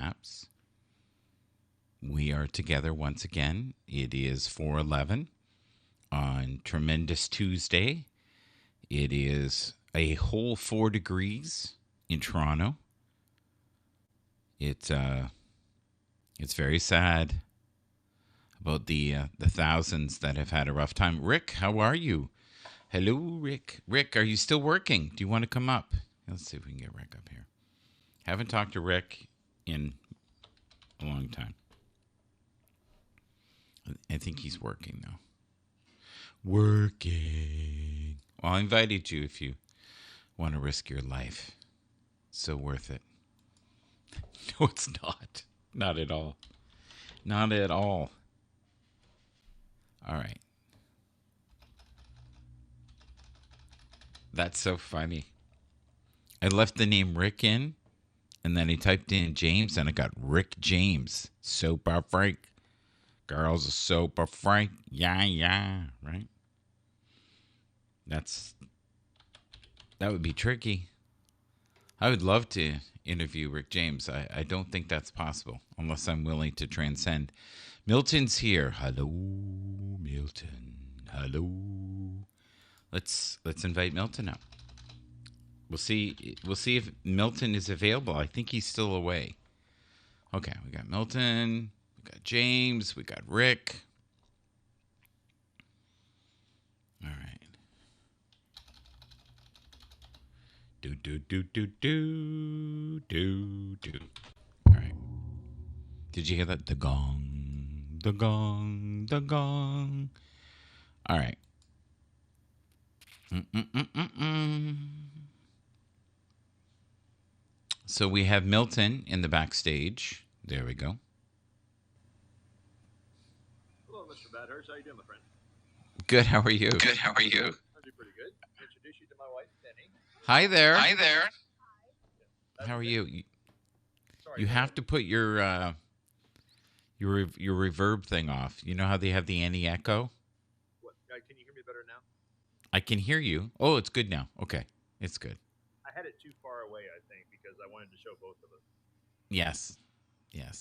Happs. We are together once again. It is 4:11 on Tremendous Tuesday. It is a whole 4 degrees in Toronto. It's very sad about the thousands that have had a rough time. Rick, how are you? Hello, Rick. Rick, are you still working? Do you want to come up? Let's see if we can get Rick up here. Haven't talked to Rick in a long time. I think he's working now. Working. Well, I invited you if you want to risk your life. So worth it. No, it's not. Not at all. Not at all. All right. That's so funny. I left the name Rick in, and then I typed in James, and I got Rick James. Super freak. Girls are super freak. Yeah, right? That would be tricky. I would love to interview Rick James. I don't think that's possible unless I'm willing to transcend. Milton's here. Hello, Milton. Hello. Let's invite Milton up. We'll see if Milton is available. I think he's still away. Okay, we got Milton, we got James, we got Rick. All right. Do. All right. Did you hear that? The gong, the gong, the gong. All right. So we have Milton in the backstage. There we go. Hello, Mr. Badhurst. How you doing, my friend? Good. How are you? Good. How are you? I'm doing pretty good. Introduce you to my wife, Penny. Hi there. Hi there. How are you? You have to put your reverb thing off. You know how they have the anti-echo? What? Can you hear me better now? I can hear you. Oh, it's good now. Okay, it's good. I had it too far away, I think, because I wanted to show both of us. Yes. Yeah.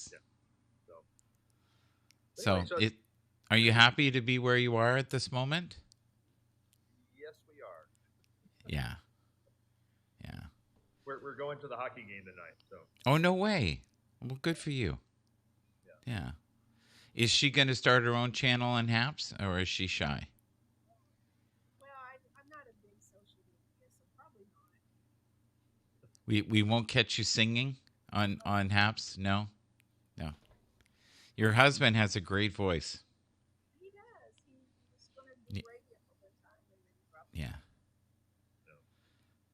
So, are you happy to be where you are at this moment? Yes, we are. Yeah. We're going to the hockey game tonight. So. Oh, no way. Well, good for you. Yeah. Is she going to start her own channel on Happs, or is she shy? Well, I'm not a big social media, so probably not. We won't catch you singing on Happs? No? Your husband has a great voice. He does. He was going to do radio for the time, and then he dropped it. Yeah.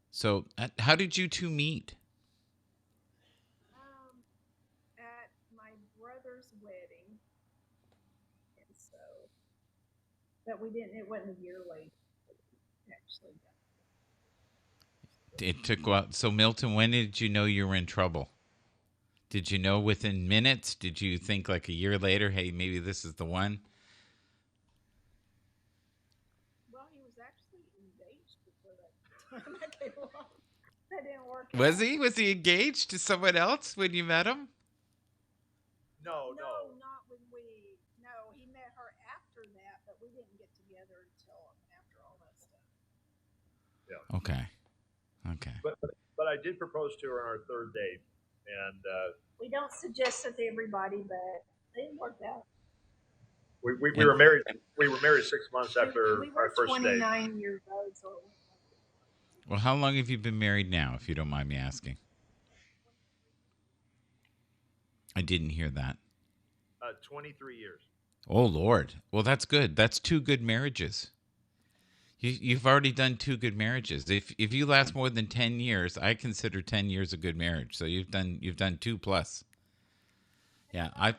So, how did you two meet? At my brother's wedding, and so, but we didn't. It wasn't a year late, actually. It took a while. So, Milton, when did you know you were in trouble? Did you know within minutes? Did you think like a year later, hey, maybe this is the one? Well, he was actually engaged before that time I came along. That didn't work. Was he? Was he engaged to someone else when you met him? No. Not when we. No, he met her after that, but we didn't get together until after all that stuff. Yeah. Okay. But I did propose to her on our third date, and we don't suggest it to everybody, but it didn't work out. we were married. We were married 6 months after we our first date. 29 years old, so it went like. Well, how long have you been married now, if you don't mind me asking? I didn't hear that. 23 years. Oh, Lord. Well, that's good. That's 2 good marriages. You've already done 2 good marriages. If you last more than 10 years, I consider 10 years a good marriage. So you've done 2 plus. Yeah, Like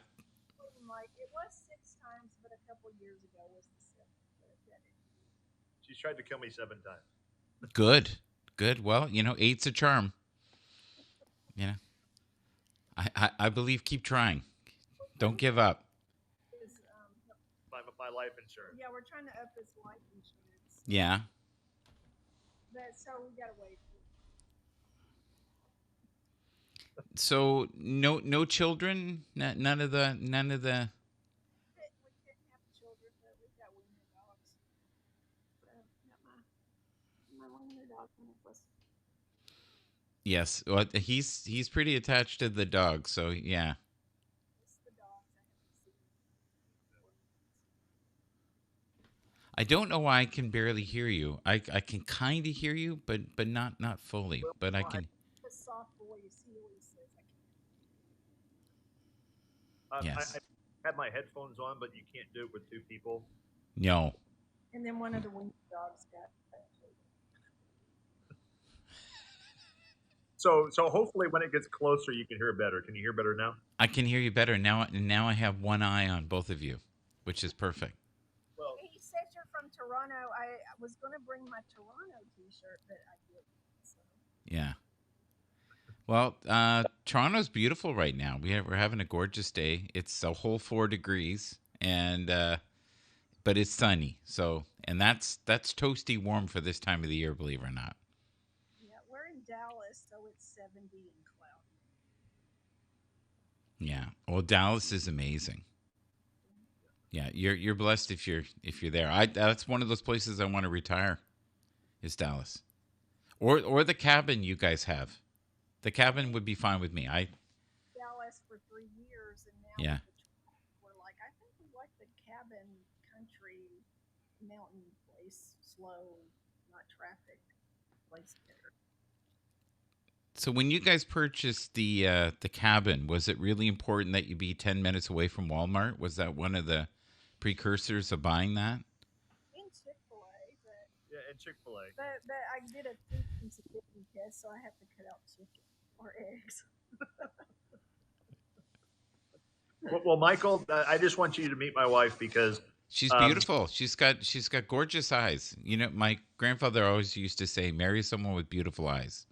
it was 6 times, but a couple years ago was the 7th. She's tried to kill me 7 times. Good. Well, 8's a charm. I believe keep trying. Don't give up. My life insurance. Yeah, we're trying to up his life insurance. Yeah. But so we gotta wait. So no children, none of the. We couldn't have children, but we've got wiener dogs. So got my wiener dog one of us. Yes, well, he's pretty attached to the dog, so yeah. It's the dogs I haven't seen in 4 months. I don't know why I can barely hear you. I can kind of hear you, but not fully. Well, But I well, I, can. The soft voice, he always says I can't. Yes. I have my headphones on, but you can't do it with two people. No. And then one of the wiener dogs got. So hopefully when it gets closer, you can hear better. Can you hear better now? I can hear you better now. Now I have one eye on both of you, which is perfect. Well, He said you're from Toronto. I was going to bring my Toronto T-shirt, but I didn't. So. Yeah. Well, Toronto's beautiful right now. We're having a gorgeous day. It's a whole 4 degrees, and but it's sunny. So, and that's toasty warm for this time of the year, believe it or not. Yeah, we're in Dallas, so it's 70 and cloudy. Yeah. Well, Dallas is amazing. Yeah, you're blessed if you're there. I That's one of those places I want to retire. Is Dallas, or the cabin you guys have. The cabin would be fine with me. I Dallas for 3 years, and now Yeah. with the we're like, I think we like the cabin, country, mountain place, slow, not traffic place better. So when you guys purchased the cabin, was it really important that you be 10 minutes away from Walmart? Was that one of the precursors of buying that? In Chick-fil-A, yeah, and Chick-fil-A. but I did a food sensitivity test, so I have to cut out chicken or eggs. Well, Michael, I just want you to meet my wife because She's um, beautiful. She's got gorgeous eyes. You know, my grandfather always used to say, "Marry someone with beautiful eyes."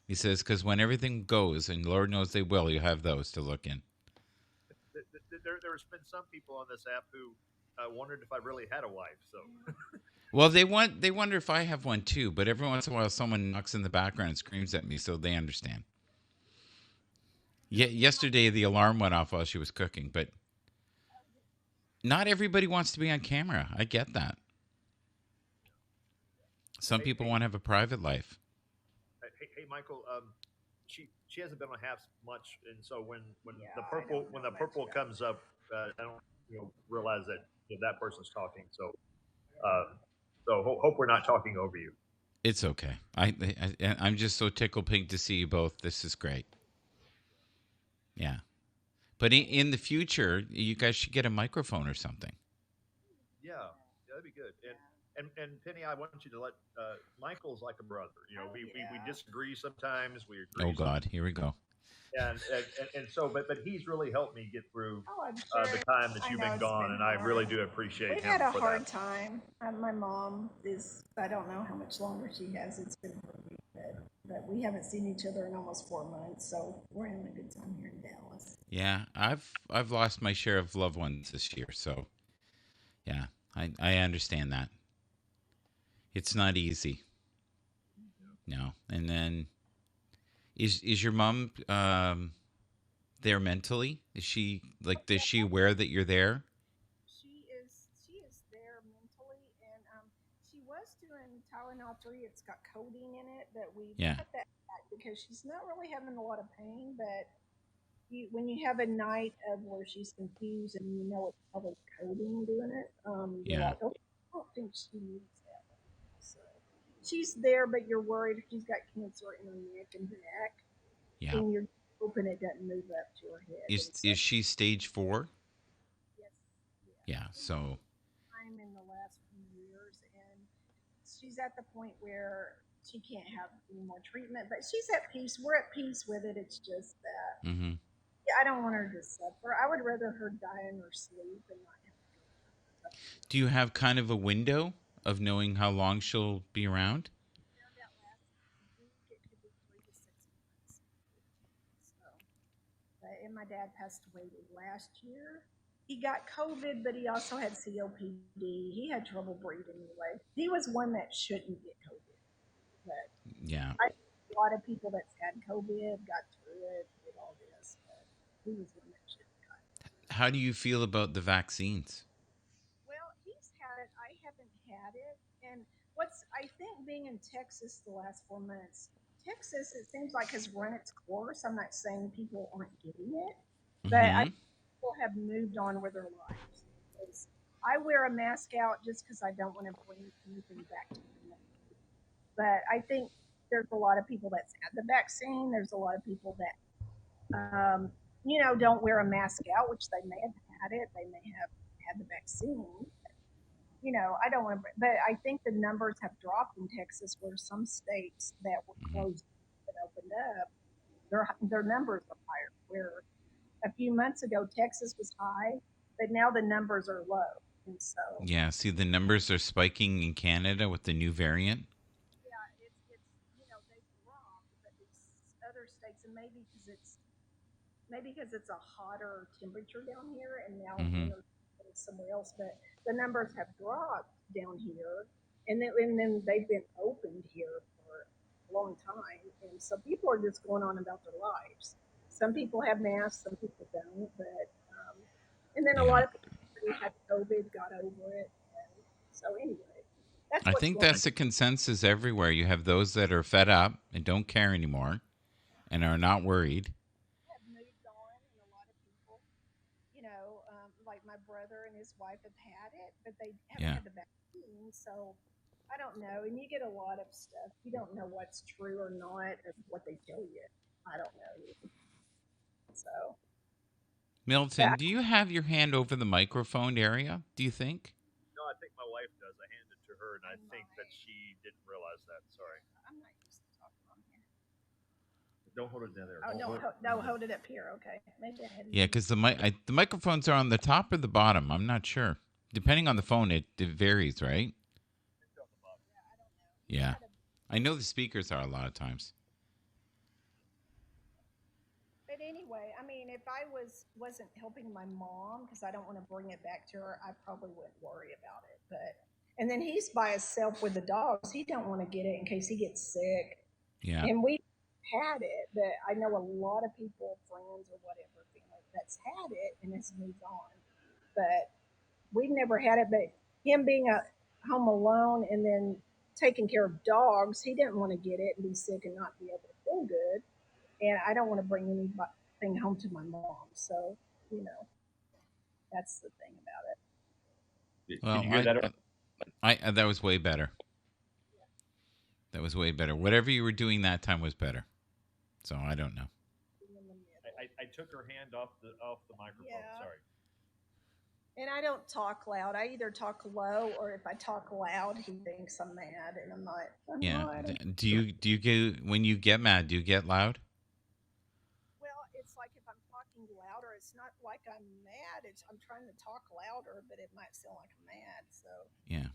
He says, "Because when everything goes, and Lord knows they will, you have those to look in." there's been some people on this app who wondered if I really had a wife. So Well, they wonder if I have one too. But every once in a while, someone knocks in the background and screams at me, so they understand. Yesterday the alarm went off while she was cooking, but not everybody wants to be on camera. I get that. Some hey, people hey, want to have a private life. hey, Michael. She hasn't been on Happs much, and so when Yeah, the I purple don't when know the much purple about comes up, I don't realize that that person's talking. Uh, hope we're not talking over you. It's okay. I'm just so tickled pink to see you both. This is great. Yeah, but in the future, you guys should get a microphone or something. Yeah, that'd be good. And Penny, I want you to let Michael's like a brother. Oh We yeah. disagree sometimes, we Oh agree God, sometimes, here we go. and so but he's really helped me get through Oh, I'm the sure. time that I you've know been it's gone, been and I really hard. do appreciate We've him had a for that. hard time. My mom is. I don't know how much longer she has. It's been for a week, but we haven't seen each other in almost 4 months. So we're having a good time here in Dallas. Yeah, I've lost my share of loved ones this year, so yeah, I understand that. It's not easy. No, and then is your mom there mentally? Is she Oh like? Is yeah, she aware that you're there? she is there mentally, and she was doing Tylenol 3. It's got codeine in it, but we Yeah, cut that back because she's not really having a lot of pain. But when you have a night of where she's confused and you know it's probably codeine doing it, you're yeah. like, okay, I don't think she needs that right now. So she's there, but you're worried if she's got cancer in her neck and back, Yeah. and you're hoping it doesn't move up to her head. And so, Is she stage 4? yes, yeah, Yeah. she's So time in the last few years, and she's at the point where she can't have any more treatment, but she's at peace. We're at peace with it. It's just that hmm yeah, I don't want her to suffer. I would rather her die in her sleep and not have to go through do you have kind of a window of knowing how long she'll be around? that last week. It could be 3 to 6 months. So, and my dad passed away last year. He got COVID, but he also had COPD. He had trouble breathing anyway. He was one that shouldn't get COVID, but Yeah. a lot of people that's had COVID got through it, did all this, but he was one that should have got it. How do you feel about the vaccines? Well, he's had it. I haven't had it. And what's, I think being in Texas the last 4 months, Texas, it seems like has run its course. I'm not saying people aren't getting it, but I Mm-hmm. people have moved on with their lives. Because I wear a mask out just because I don't want to bring anything back to me. But I think there's a lot of people that's had the vaccine. There's a lot of people that, don't wear a mask out, which they may have had it. They may have had the vaccine. I don't want to, but I think the numbers have dropped in Texas, where some states that were Mm-hmm. closed that opened up, their numbers are higher. Where a few months ago Texas was high, but now the numbers are low, and so Yeah, see, the numbers are spiking in Canada with the new variant. yeah, it's they've dropped, but these other states, and maybe because it's a hotter temperature down here, and now Mm-hmm. winter is somewhere else. But the numbers have dropped down here, and then they've been opened here for a long time, and so people are just going on about their lives. Some people have masks, some people don't, but and then a Yeah. lot of people who had COVID got over it. And so anyway, that's I what's think going on. that's the consensus everywhere. You have those that are fed up and don't care anymore and are not worried. Have moved on, and a lot of people, like my brother and his wife have had it, but they haven't Yeah. had the vaccine. So I don't know. And you get a lot of stuff. You don't know what's true or not of what they tell you. I don't know. So, Milton, but do you have your hand over the microphone area, do you think? No, I think my wife does. I handed it to her, and I oh think my, that she didn't realize that. Sorry. I'm not used to talking on here. Don't hold it down there. Oh Don't no, hold it. no, hold it up here. Okay, maybe I hadn't Yeah, even. because the microphones are on the top or the bottom. I'm not sure. Depending on the phone, it varies, right? It's on the bottom. Yeah, I don't know. He's Yeah. got a. I know the speakers are a lot of times. But anyway, I mean, if I wasn't helping my mom because I don't want to bring it back to her, I probably wouldn't worry about it. But and then he's by himself with the dogs. He don't want to get it in case he gets sick. Yeah. And we had it, but I know a lot of people, friends or whatever, family that's had it and has moved on. But we've never had it. But him being a home alone and then taking care of dogs, he didn't want to get it and be sick and not be able to feel good. And I don't want to bring anything home to my mom. So, you know, that's the thing about it. Did Well, you hear that? I that was way better. That was way better. Whatever you were doing that time was better. So I don't know. Being in the middle. I took her hand off the microphone. Yeah. Sorry. And I don't talk loud. I either talk low or if I talk loud, he thinks I'm mad, and I'm not. I'm Yeah. not. Do you get when you get mad? Do you get loud? Well, it's like if I'm talking louder, it's not like I'm mad. It's I'm trying to talk louder, but it might sound like I'm mad. So, Yeah.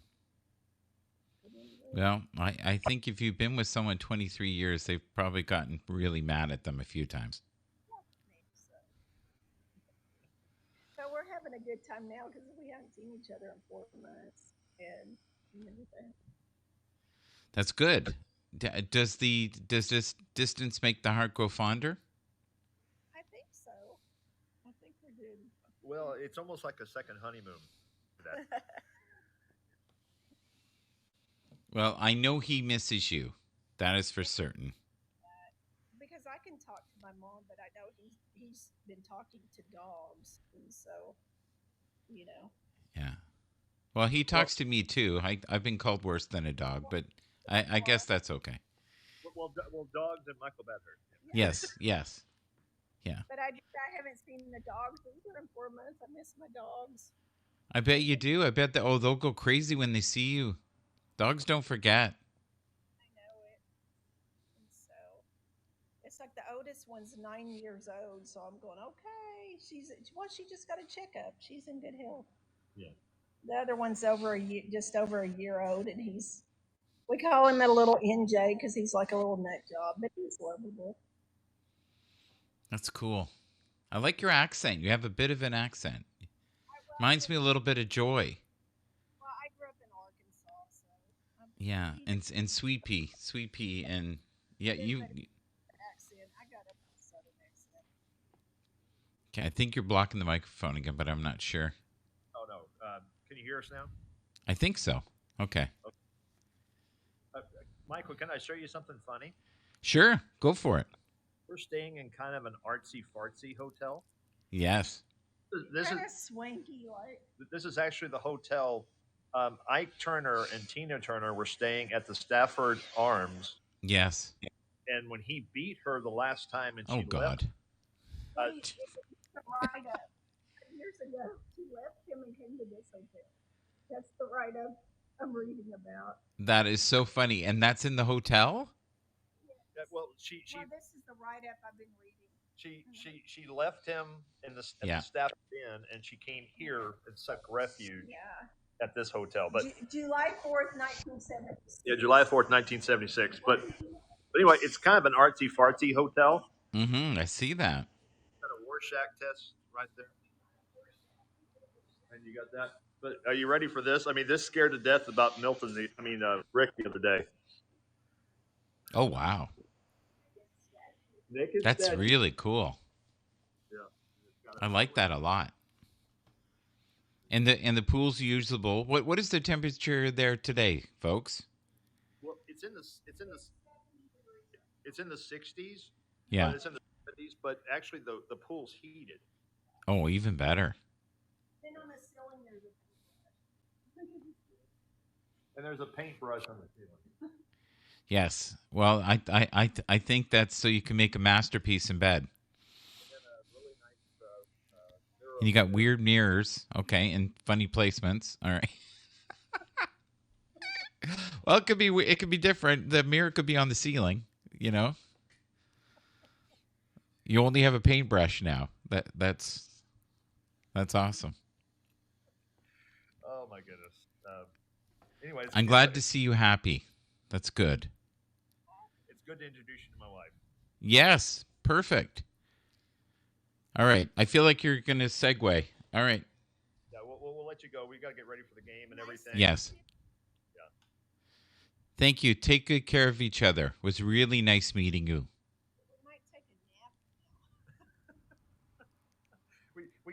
but anyway, Well, I think if you've been with someone 23 years, they've probably gotten really mad at them a few times. yeah, maybe so. But we're having a good time now because we haven't seen each other in 4 months and everything. That's good. Does this distance make the heart grow fonder? I think so. I think we're good. Well, it's almost like a second honeymoon. That Well, I know he misses you. That is for certain. Because I can talk to my mom, but I know he's been talking to dogs, and so you know. Yeah. Well, he well, talks to me too. I've been called worse than a dog, but I guess that's okay. well, dogs and Michael Bedford. Yeah, Yes. Yes. Yeah. but I haven't seen the dogs either in 4 months. I miss my dogs. I bet you do. I bet that. Oh, they'll go crazy when they see you. Dogs don't forget. I know it, and so it's like the oldest one's 9 years old. So I'm going okay. She just got a checkup. She's in good health. Yeah. The other one's just over a year old, and we call him a little NJ because he's like a little nut job, but he's lovable. That's cool. I like your accent. You have a bit of an accent. Well, Reminds me a little bit of Joy. well, I grew up in Arkansas, so Yeah, he, and Sweet Pea, and Yeah, you. Accent. I got a southern accent. Okay, I think you're blocking the microphone again, but I'm not sure. Oh no. Can you hear us now? I think so. Okay. Michael, can I show you something funny? Sure, go for it. We're staying in kind of an artsy fartsy hotel. Yes. This Kind is of swanky, like. this is actually the hotel. Ike Turner and Tina Turner were staying at the Stafford Arms, Yes. and when he beat her the last time and Oh she left, God. Wait, the write up. Years ago, she left him and came to this hotel. That's the write up I'm reading about. That is so funny, and that's in the hotel. well, she Well, this is the write up I've been reading. she left him in the Yeah. Stafford Inn, and she came here and sought refuge Yeah. at this hotel. But July 4th, 1976. yeah, July 4th, 1976. But anyway, it's kind of an artsy fartsy hotel. Mm-hmm. I see that. Got a Rorschach test right there. And you got that. But are you ready for this? I mean, this scared to death about Milton. Rick the other day. Oh wow. Naked That's statue. really cool. Yeah. I like that a lot. And the pool's usable. What is the temperature there today, folks? Well, it's in the 60s. Yeah. It's in the 70s, but actually the pool's heated. Oh, even better. Then on the ceiling, there's a And there's a paintbrush on the ceiling. Yes. Well, I think that's so you can make a masterpiece in bed. And then a really nice mirror. And you got weird mirrors, okay, and funny placements. All right. Well, it could be different. The mirror could be on the ceiling, you know. You only have a paintbrush now. That's awesome. Oh my goodness. Anyways, I'm glad to see you happy. That's good. It's good to introduce you to my wife. Yes, perfect. All right. I feel like you're going to segue. All right. Yeah, we'll let you go. We got to get ready for the game and everything. Yes. Yeah. Thank you. Take good care of each other. It was really nice meeting you. might take a nap.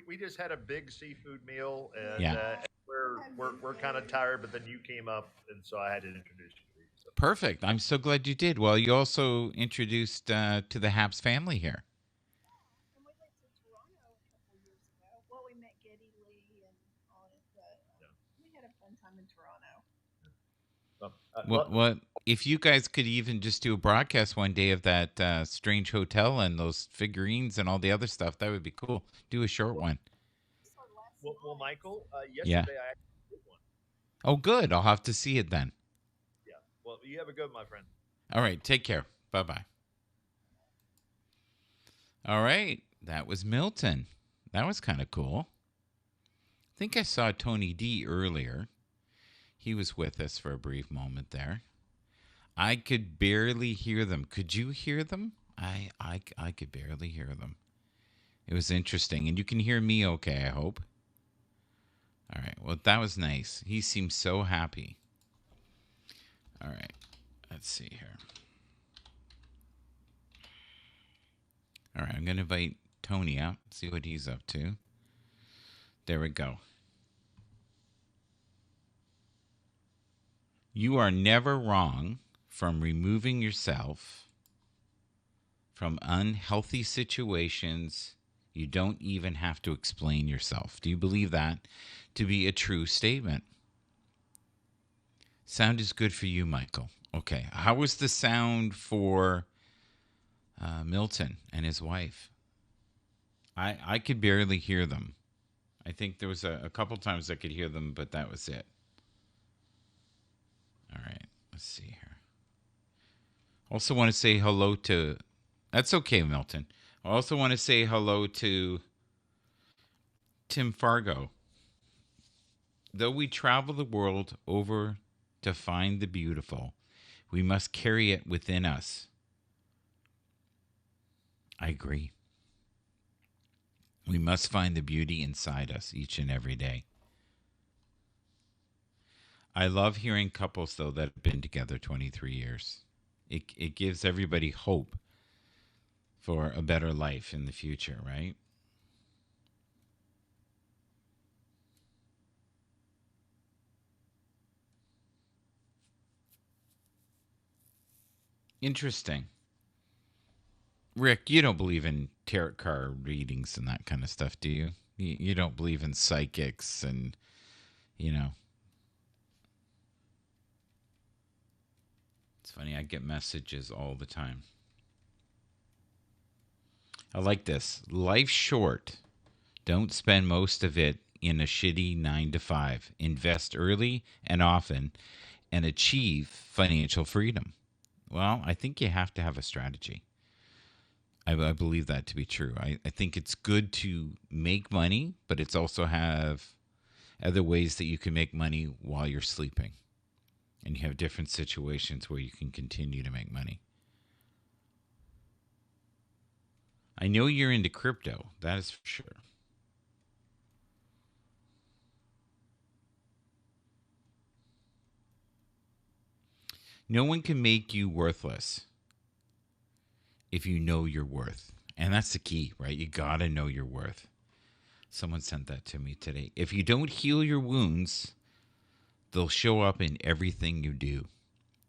We just had a big seafood meal, and Yeah. we're kind of tired. But then you came up, and so I had to introduce you. So. Perfect. I'm so glad you did. Well, you also introduced to the Happs family here. And we went to Toronto a couple years ago. Well, we met Geddy Lee and all of that. We had a fun time in Toronto. What if you guys could even just do a broadcast one day of that strange hotel and those figurines and all the other stuff? That would be cool. Do a short one. Well, Michael, yesterday Yeah. I actually did one. Oh, good. I'll have to see it then. Yeah. Well, you have a good, my friend. All right. Take care. Bye-bye. All right. That was Milton. That was kind of cool. I think I saw Tony D earlier. He was with us for a brief moment there. I could barely hear them. Could you hear them? I could barely hear them. It was interesting. And you can hear me okay, I hope. All right. Well, that was nice. He seemed so happy. All right. Let's see here. All right. I'm going to invite Tony out, see what he's up to. There we go. You are never wrong from removing yourself from unhealthy situations. You don't even have to explain yourself. Do you believe that to be a true statement? Sound is good for you, Michael. Okay. How was the sound for Milton and his wife? I could barely hear them. I think there was a couple times I could hear them, but that was it. All right. Let's see here. Also want to say hello to... That's okay, Milton. I also want to say hello to Tim Fargo. Though we travel the world over to find the beautiful, we must carry it within us. I agree. We must find the beauty inside us each and every day. I love hearing couples, though, that have been together 23 years. It gives everybody hope for a better life in the future, right? Interesting. Rick, you don't believe in tarot card readings and that kind of stuff, do you? You don't believe in psychics and, you know. It's funny, I get messages all the time. I like this. Life's short. Don't spend most of it in a shitty 9 to 5. Invest early and often and achieve financial freedom. Well, I think you have to have a strategy. I believe that to be true. I think it's good to make money, but it's also have other ways that you can make money while you're sleeping. And you have different situations where you can continue to make money. I know you're into crypto. That is for sure. No one can make you worthless if you know your worth. And that's the key, right? You got to know your worth. Someone sent that to me today. If you don't heal your wounds, they'll show up in everything you do.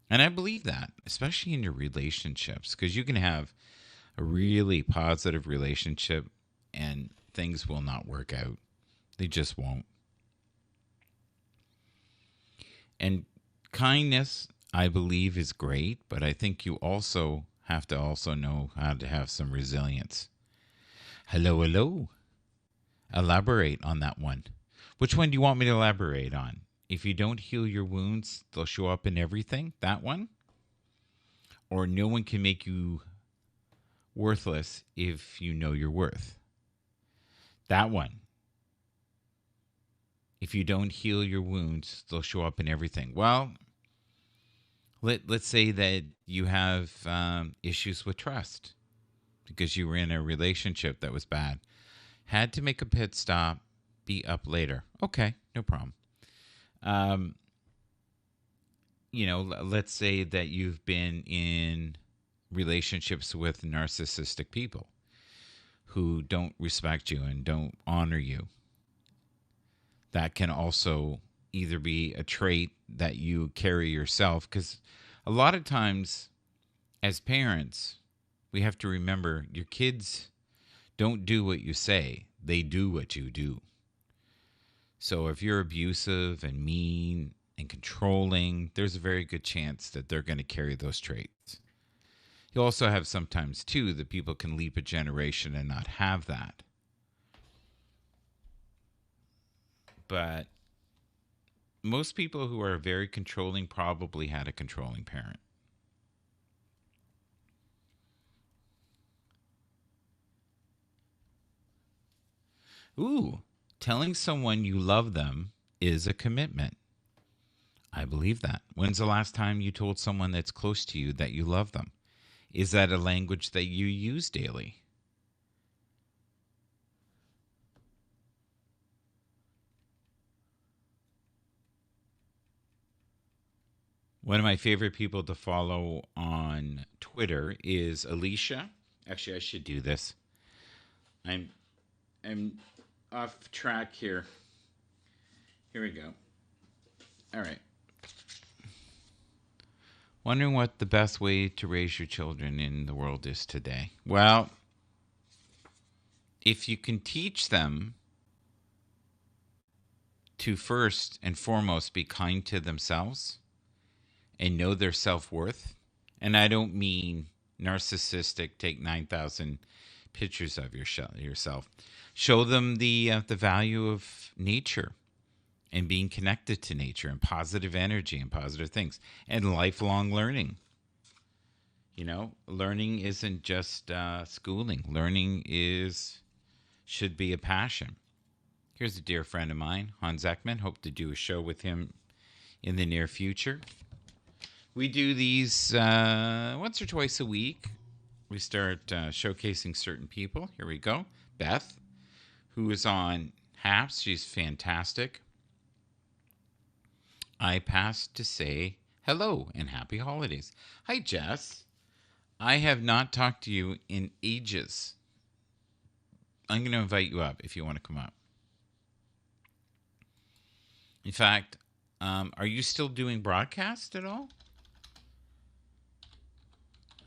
And I believe that, especially in your relationships, because you can have a really positive relationship and things will not work out. They just won't. And kindness, I believe, is great, but I think you also have to also know how to have some resilience. Hello, hello. Elaborate on that one. Which one do you want me to elaborate on? If you don't heal your wounds, they'll show up in everything. That one? Or no one can make you worthless if you know your worth. That one. If you don't heal your wounds, they'll show up in everything. Well, let's say that you have issues with trust because you were in a relationship that was bad. Had to make a pit stop, be up later. Okay, no problem. Let's say that you've been in relationships with narcissistic people who don't respect you and don't honor you. That can also either be a trait that you carry yourself, because a lot of times as parents, we have to remember your kids don't do what you say, they do what you do. So if you're abusive and mean and controlling, there's a very good chance that they're going to carry those traits. You also have sometimes, too, that people can leap a generation and not have that. But most people who are very controlling probably had a controlling parent. Ooh, telling someone you love them is a commitment. I believe that. When's the last time you told someone that's close to you that you love them? Is that a language that you use daily? One of my favorite people to follow on Twitter is Alicia. Actually, I should do this. I'm off track here. Here we go. All right. Wondering what the best way to raise your children in the world is today. Well, if you can teach them to first and foremost be kind to themselves and know their self-worth, and I don't mean narcissistic, take 9,000 pictures of yourself. Show them the value of nature and being connected to nature and positive energy and positive things and lifelong learning. Learning isn't just schooling. Learning should be a passion. Here's a dear friend of mine, Hans Ekman. Hope to do a show with him in the near future. We do these once or twice a week. We start showcasing certain people. Here we go. Beth, who is on Happs. She's fantastic. I pass to say Hello and happy holidays. Hi, Jess. I have not talked to you in ages. I'm going to invite you up if you want to come up. In fact, are you still doing broadcast at all?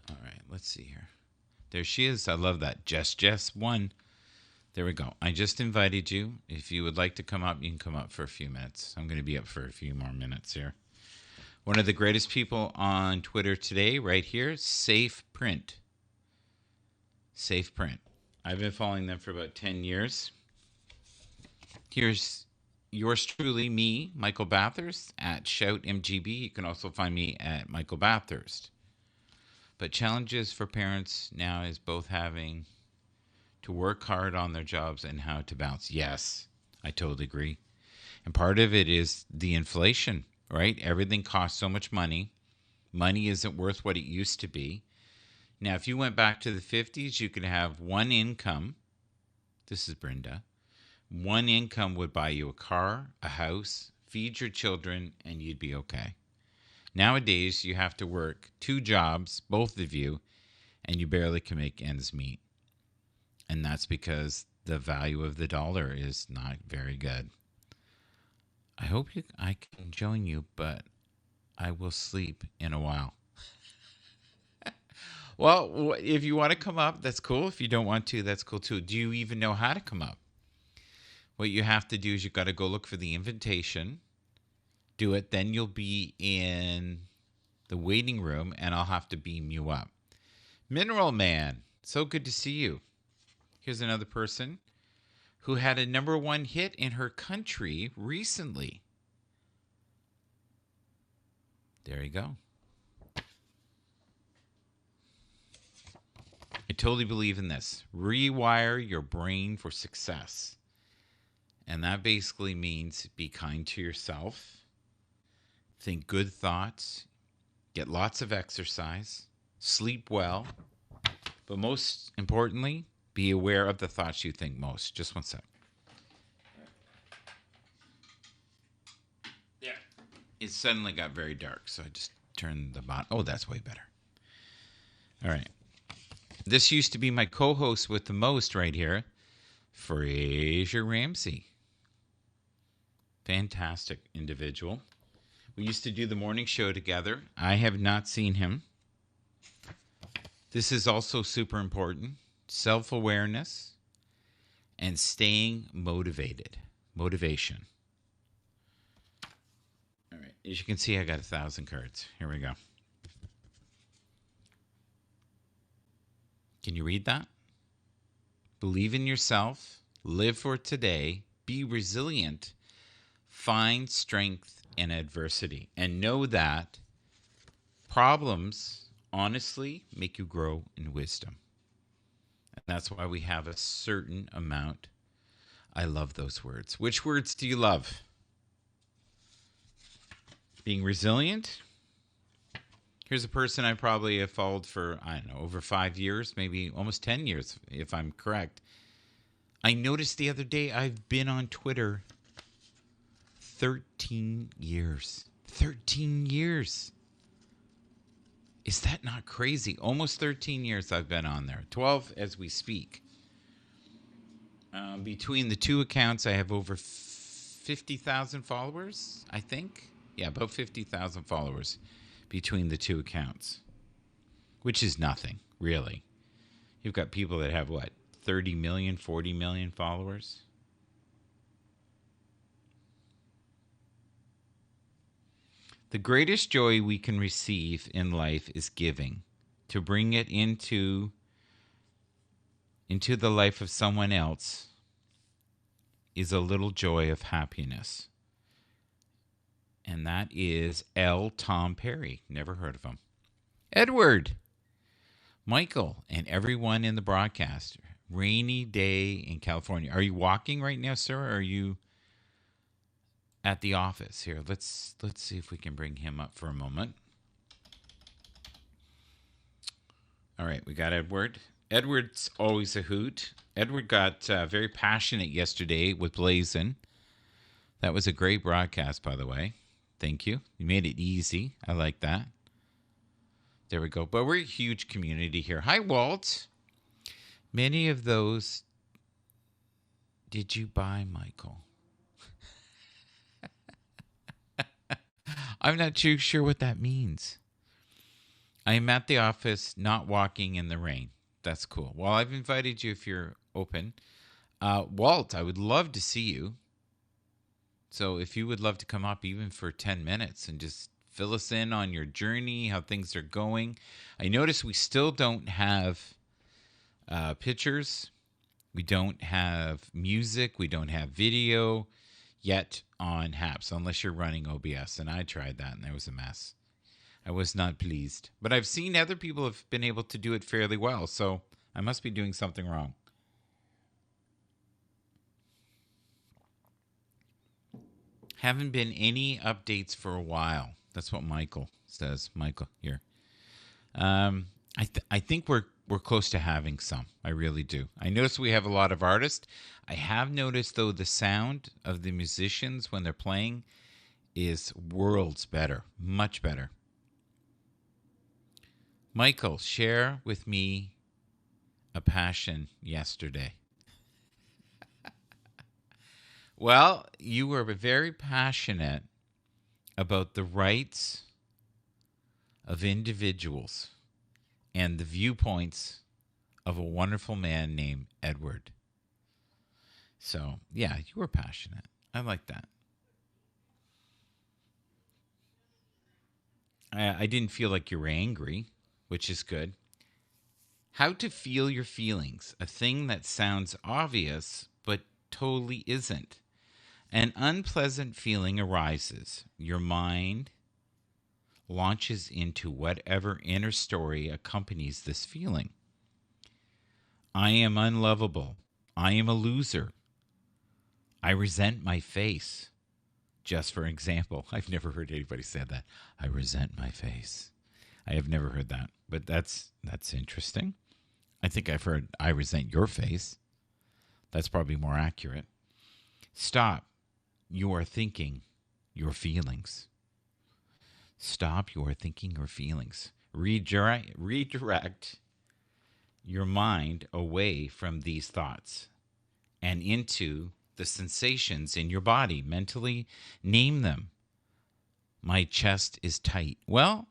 All right, let's see here. There she is. I love that. Jess 1. There we go. I just invited you. If you would like to come up, you can come up for a few minutes. I'm going to be up for a few more minutes here. One of the greatest people on Twitter today, right here, Safe Print. Safe Print. I've been following them for about 10 years. Here's yours truly, me, Michael Bathurst, at ShoutMGB. You can also find me at Michael Bathurst. But challenges for parents now is both having to work hard on their jobs and how to balance. Yes, I totally agree. And part of it is the inflation, right? Everything costs so much money. Money isn't worth what it used to be. Now, if you went back to the 50s, you could have one income. This is Brenda. One income would buy you a car, a house, feed your children, and you'd be okay. Nowadays, you have to work 2 jobs, both of you, and you barely can make ends meet. And that's because the value of the dollar is not very good. I hope I can join you, but I will sleep in a while. Well, if you want to come up, that's cool. If you don't want to, that's cool too. Do you even know how to come up? What you have to do is you've got to go look for the invitation. Do it. Then you'll be in the waiting room, and I'll have to beam you up. Mineral Man, so good to see you. Here's another person who had a #1 hit in her country recently. There you go. I totally believe in this. Rewire your brain for success. And that basically means be kind to yourself. Think good thoughts. Get lots of exercise. Sleep well. But most importantly, be aware of the thoughts you think most. Just one sec. There. It suddenly got very dark, so I just turned the bottom. Oh, that's way better. All right. This used to be my co-host with the most right here, Fraser Ramsey. Fantastic individual. We used to do the morning show together. I have not seen him. This is also super important. Self-awareness and staying motivated. Motivation. All right. As you can see, I got 1,000 cards. Here we go. Can you read that? Believe in yourself. Live for today. Be resilient. Find strength in adversity. And know that problems, honestly, make you grow in wisdom. And that's why we have a certain amount. I love those words. Which words do you love? Being resilient. Here's a person I probably have followed for, I don't know, over 5 years, maybe almost 10 years, if I'm correct. I noticed the other day I've been on Twitter 13 years. 13 years. Is that not crazy? Almost 13 years I've been on there. 12 as we speak. Between the 2 accounts, I have over 50,000 followers, I think. Yeah, about 50,000 followers between the 2 accounts, which is nothing, really. You've got people that have, 30 million, 40 million followers? The greatest joy we can receive in life is giving. To bring it into the life of someone else is a little joy of happiness. And that is L. Tom Perry. Never heard of him. Edward, Michael, and everyone in the broadcast. Rainy day in California. Are you walking right now, sir? Or are you at the office? Here, let's see if we can bring him up for a moment. All right, we got Edward. Edward's always a hoot. Edward got very passionate yesterday with Blazin'. That was a great broadcast, by the way. Thank you. You made it easy. I like that. There we go. But we're a huge community here. Hi, Walt. Many of those did you buy, Michael? I'm not too sure what that means. I am at the office, not walking in the rain. That's cool. Well, I've invited you if you're open. Walt, I would love to see you. So if you would love to come up even for 10 minutes and just fill us in on your journey, how things are going. I notice we still don't have pictures. We don't have music. We don't have video yet on Happs, unless you're running OBS. And I tried that, and there was a mess. I was not pleased. But I've seen other people have been able to do it fairly well, so I must be doing something wrong. Haven't been any updates for a while. That's what Michael says. Michael here. I think we're close to having some. I really do. I notice we have a lot of artists. I have noticed, though, the sound of the musicians when they're playing is worlds better. Much better. Michael, share with me a passion yesterday. Well, you were very passionate about the rights of individuals and the viewpoints of a wonderful man named Edward. So, yeah, you were passionate. I like that. I didn't feel like you were angry, which is good. How to feel your feelings, a thing that sounds obvious but totally isn't. An unpleasant feeling arises. Your mind launches into whatever inner story accompanies this feeling. I am unlovable. I am a loser. I resent my face. Just for example, I've never heard anybody say that. I resent my face. I have never heard that, but that's interesting. I think I've heard I resent your face. That's probably more accurate. Stop. You are thinking your feelings. Stop. You are thinking your feelings. Redirect your mind away from these thoughts and into the sensations in your body. Mentally name them. My chest is tight. Well,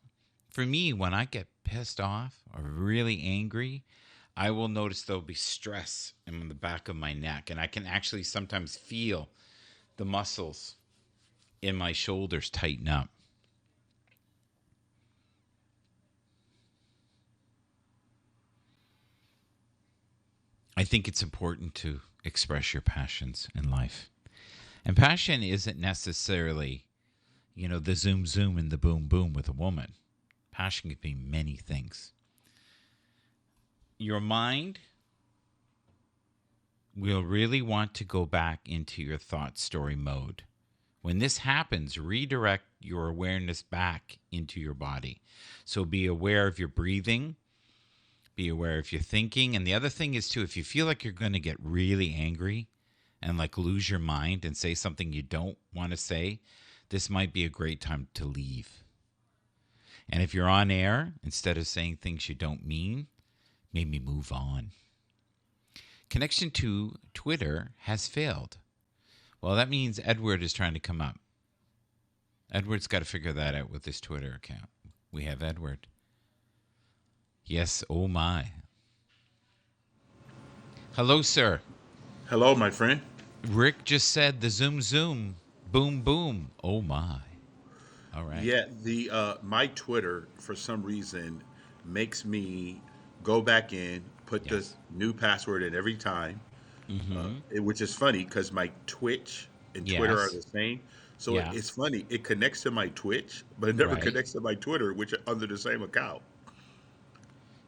for me, when I get pissed off or really angry, I will notice there'll be stress in the back of my neck, and I can actually sometimes feel the muscles in my shoulders tighten up. I think it's important to express your passions in life. And passion isn't necessarily, the zoom zoom and the boom boom with a woman. Passion can be many things. Your mind will really want to go back into your thought story mode. When this happens, redirect your awareness back into your body. So be aware of your breathing. Be aware if you're thinking. And the other thing is, too, if you feel like you're going to get really angry and like lose your mind and say something you don't want to say, this might be a great time to leave. And if you're on air, instead of saying things you don't mean, maybe move on. Connection to Twitter has failed. Well, that means Edward is trying to come up. Edward's got to figure that out with his Twitter account. We have Edward. Yes, oh my. Hello, sir. Hello, my friend. Rick just said the zoom zoom, boom boom. Oh my. All right. Yeah, the my Twitter for some reason makes me go back in, put the Yes. new password in every time, Mm-hmm. which is funny because my Twitch and Twitter are Yes. the same. So Yeah. it's funny. It connects to my Twitch, but it never Right. connects to my Twitter, which are under the same account.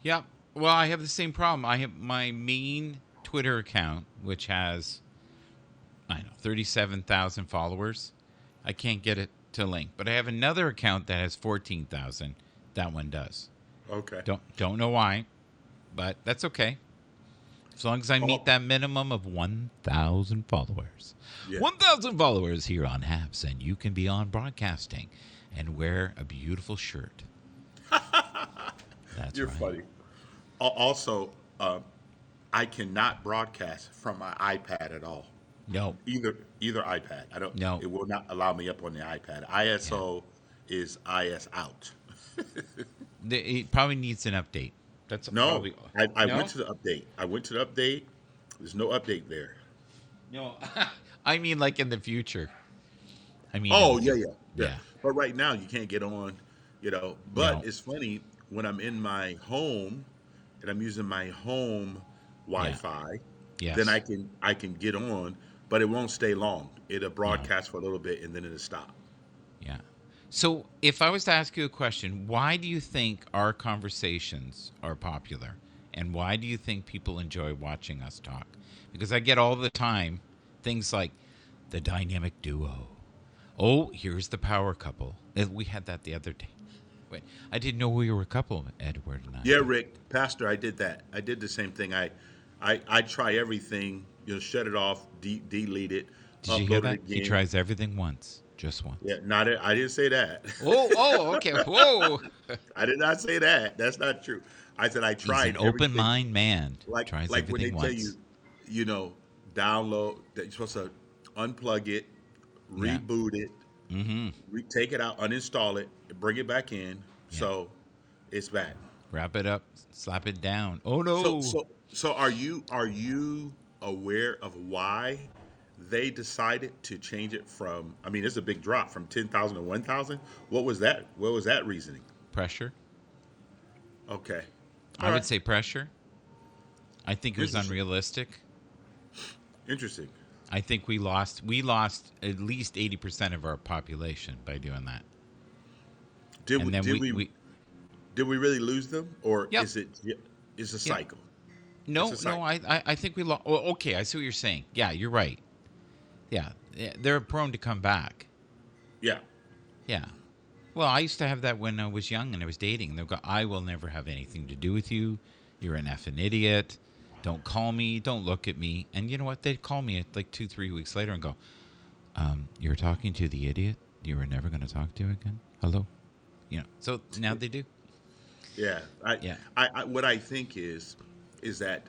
Yeah. Well, I have the same problem. I have my main Twitter account, which has, 37,000 followers. I can't get it to link, but I have another account that has 14,000. That one does. Okay. Don't know why, but that's okay. As long as I meet Oh. that minimum of 1,000 followers. Yeah. 1,000 followers here on Happs, and you can be on broadcasting and wear a beautiful shirt. That's You're right. funny. Also, I cannot broadcast from my iPad at all. No, Either iPad. I don't. no. It will not allow me up on the iPad. Yeah. ISO is IS out. It probably needs an update. That's No, probably. I went No? to the update. I went to the update. There's no update there. No. I mean, like in the future. I mean, Oh yeah, yeah, yeah. yeah. But right now you can't get on. But No. it's funny when I'm in my home and I'm using my home Yeah. Wi-Fi, then Yes. I can get on, but it won't stay long. It'll No. broadcast for a little bit and then it'll stop. Yeah. So, if I was to ask you a question, why do you think our conversations are popular? And why do you think people enjoy watching us talk? Because I get all the time things like the dynamic duo. Oh, here's the power couple. We had that the other day. Wait, I didn't know we were a couple, Edward and I. Yeah, Rick, Pastor, I did that. I did the same thing. I try everything. Shut it off, delete it, Did you hear upload it that? He again. tries everything once, just once. Yeah, not. I didn't say that. Okay. Whoa. I did not say that. That's not true. I said I He's tried an open everything. mind man. Like Tries like when they everything tell once. download that you're supposed to unplug it, Yeah. reboot it, Mm-hmm. take it out, uninstall it, bring it back in. Yeah. So it's back. Wrap it up, slap it down. Oh So no. so so are you aware of why they decided to change it from? I mean, it's a big drop from 10,000 to 1,000. What was that? What was that reasoning? Pressure. Okay. I All would right. say pressure. I think it was Interesting. unrealistic. Interesting. I think we lost at least 80% of our population by doing that. Did And we then did we did we really lose them, or Yep. is it it's a Yep. cycle? It's No, a no, cycle. I think we lost. Oh, okay, I see what you're saying. Yeah, you're right. Yeah, they're prone to come back. Yeah. Yeah. Well, I used to have that when I was young and I was dating. They'll go, I will never have anything to do with you. You're an effing idiot. Don't call me. Don't look at me. And you know what? They'd call me like 2-3 weeks later and go, you're talking to the idiot you were never going to talk to again? Hello? So now they do. Yeah. Yeah. I what I think is that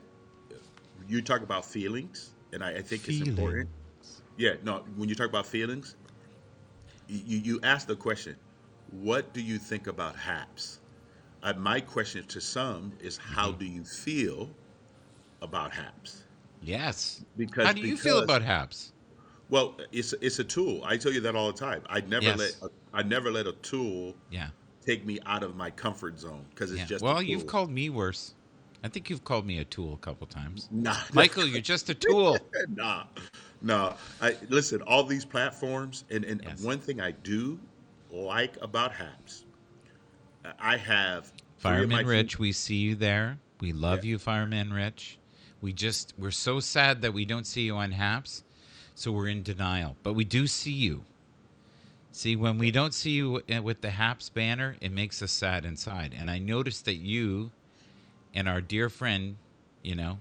you talk about feelings, and I think it's important. Feelings. Yeah. No, when you talk about feelings, you ask the question, what do you think about Happs? My question to some is, how do you feel about Happs? Yes. How Because do you feel because about Happs? well, it's a tool. I tell you that all the time. Yes. I never let a tool Yeah. take me out of my comfort zone because it's Yeah. just a Well, you've tool. called me worse. I think you've called me a tool a couple times. Nah, Michael, you're just a tool. nah, nah. Listen, all these platforms, and Yes. one thing I do like about Happs, I have three of my Fireman Rich, we see you there. We yeah, love you, Fireman Rich. We're so sad that we don't see you on Haps, so we're in denial. But we do see you. See, when we don't see you with the Haps banner, it makes us sad inside. And I noticed that you and our dear friend, do you know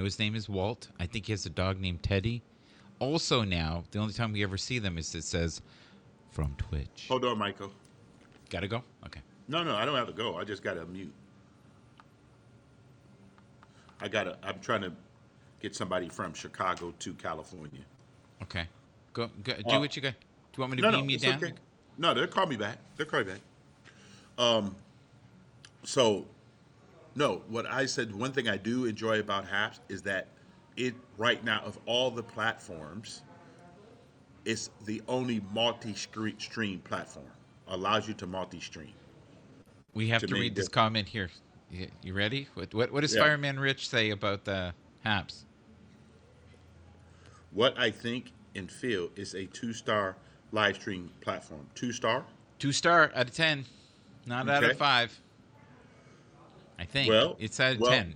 his name is Walt? I think he has a dog named Teddy. Also now, the only time we ever see them is it says from Twitch. hold on, Michael. Gotta go? Okay. No, I don't have to go. I just gotta mute. I'm trying to get somebody from Chicago to California. Okay. Go do Uh, what you got. Do you want me to No, beam you it's down? okay. No, they'll call me back. So, no, what I said, one thing I do enjoy about Happs is that it, right now, of all the platforms, it's the only multi-stream platform. Allows you to multi-stream. We have To to me, read this comment here. You ready? What does yeah. Fireman Rich say about the Haps? What I think and feel is a 2-star live stream platform. 2-star? 2-star out of 10, not out of Okay. 5. I think Well, it's out of well, 10.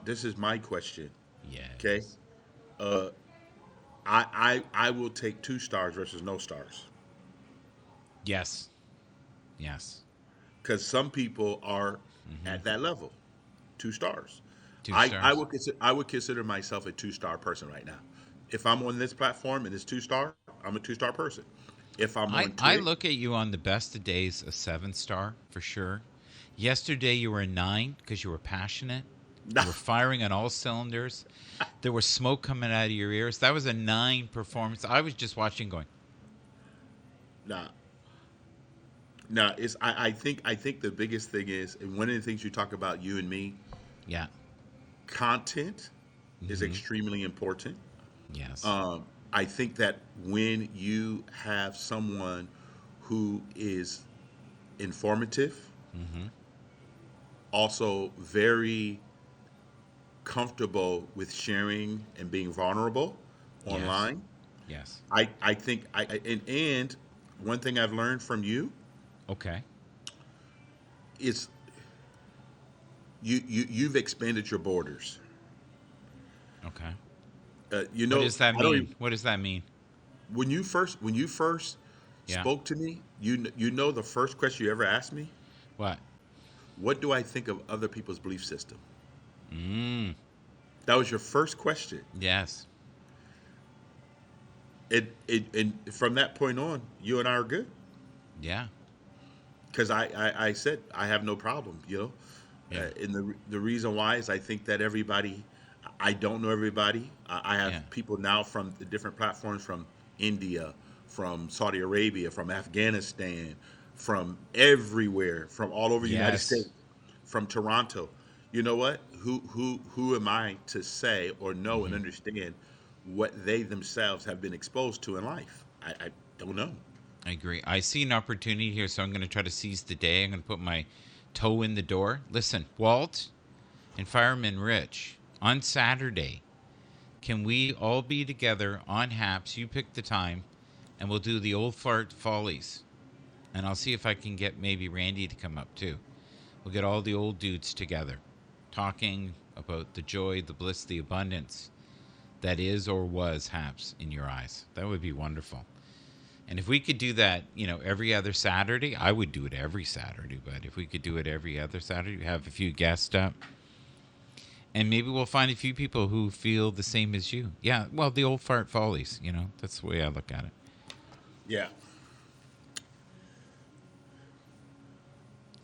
this is my question. Yes. Okay. Uh, I will take 2 stars versus no stars. Yes. Yes. Because some people are Mm-hmm. at that level, 2 stars. 2 I stars. would consider myself a 2-star person right now. If I'm on this platform and it's 2-star, I'm a 2-star person. If I'm on I Twitch, look at you on the best of days a 7 star for sure. Yesterday you were a 9 because you were passionate. nah, You were firing on all cylinders. There was smoke coming out of your ears. That was a 9 performance. I was just watching, going, nah, nah. I think the biggest thing is, and one of the things you talk about, you and me, yeah, content is hmm, extremely important. yes, Um, I think that when you have someone who is informative, hmm, also very comfortable with sharing and being vulnerable yes, online, yes. I think and one thing I've learned from you Okay, is you've expanded your borders. okay. You What know, does that I don't mean? even, What does that mean? when you first Yeah. spoke to me, you know the first question you ever asked me, What? what do I think of other people's belief system? Mm, That was your first question. yes. And from that point on, you and I are good. Yeah. Because I said I have no problem, Yeah. and the reason why is I think that everybody, I don't know everybody. I Yeah. have people now from the different platforms, from India, from Saudi Arabia, from Afghanistan, from everywhere, from all over the United Yes. States, from Toronto. You know what? Who am I to say or know and Hmm. understand what they themselves have been exposed to in life? I don't know. I agree. I see an opportunity here, so I'm going to try to seize the day. I'm going to put my toe in the door. Listen, Walt and Fireman Rich, on Saturday, can we all be together on Happs? You pick the time, and we'll do the old fart follies. And I'll see if I can get maybe Randy to come up too. We'll get all the old dudes together, talking about the joy, the bliss, the abundance that is or was Happs in your eyes. That would be wonderful. And if we could do that, every other Saturday, I would do it every Saturday. But if we could do it every other Saturday, have a few guests up, and maybe we'll find a few people who feel the same as you. Yeah, well, the old fart follies, that's the way I look at it. Yeah.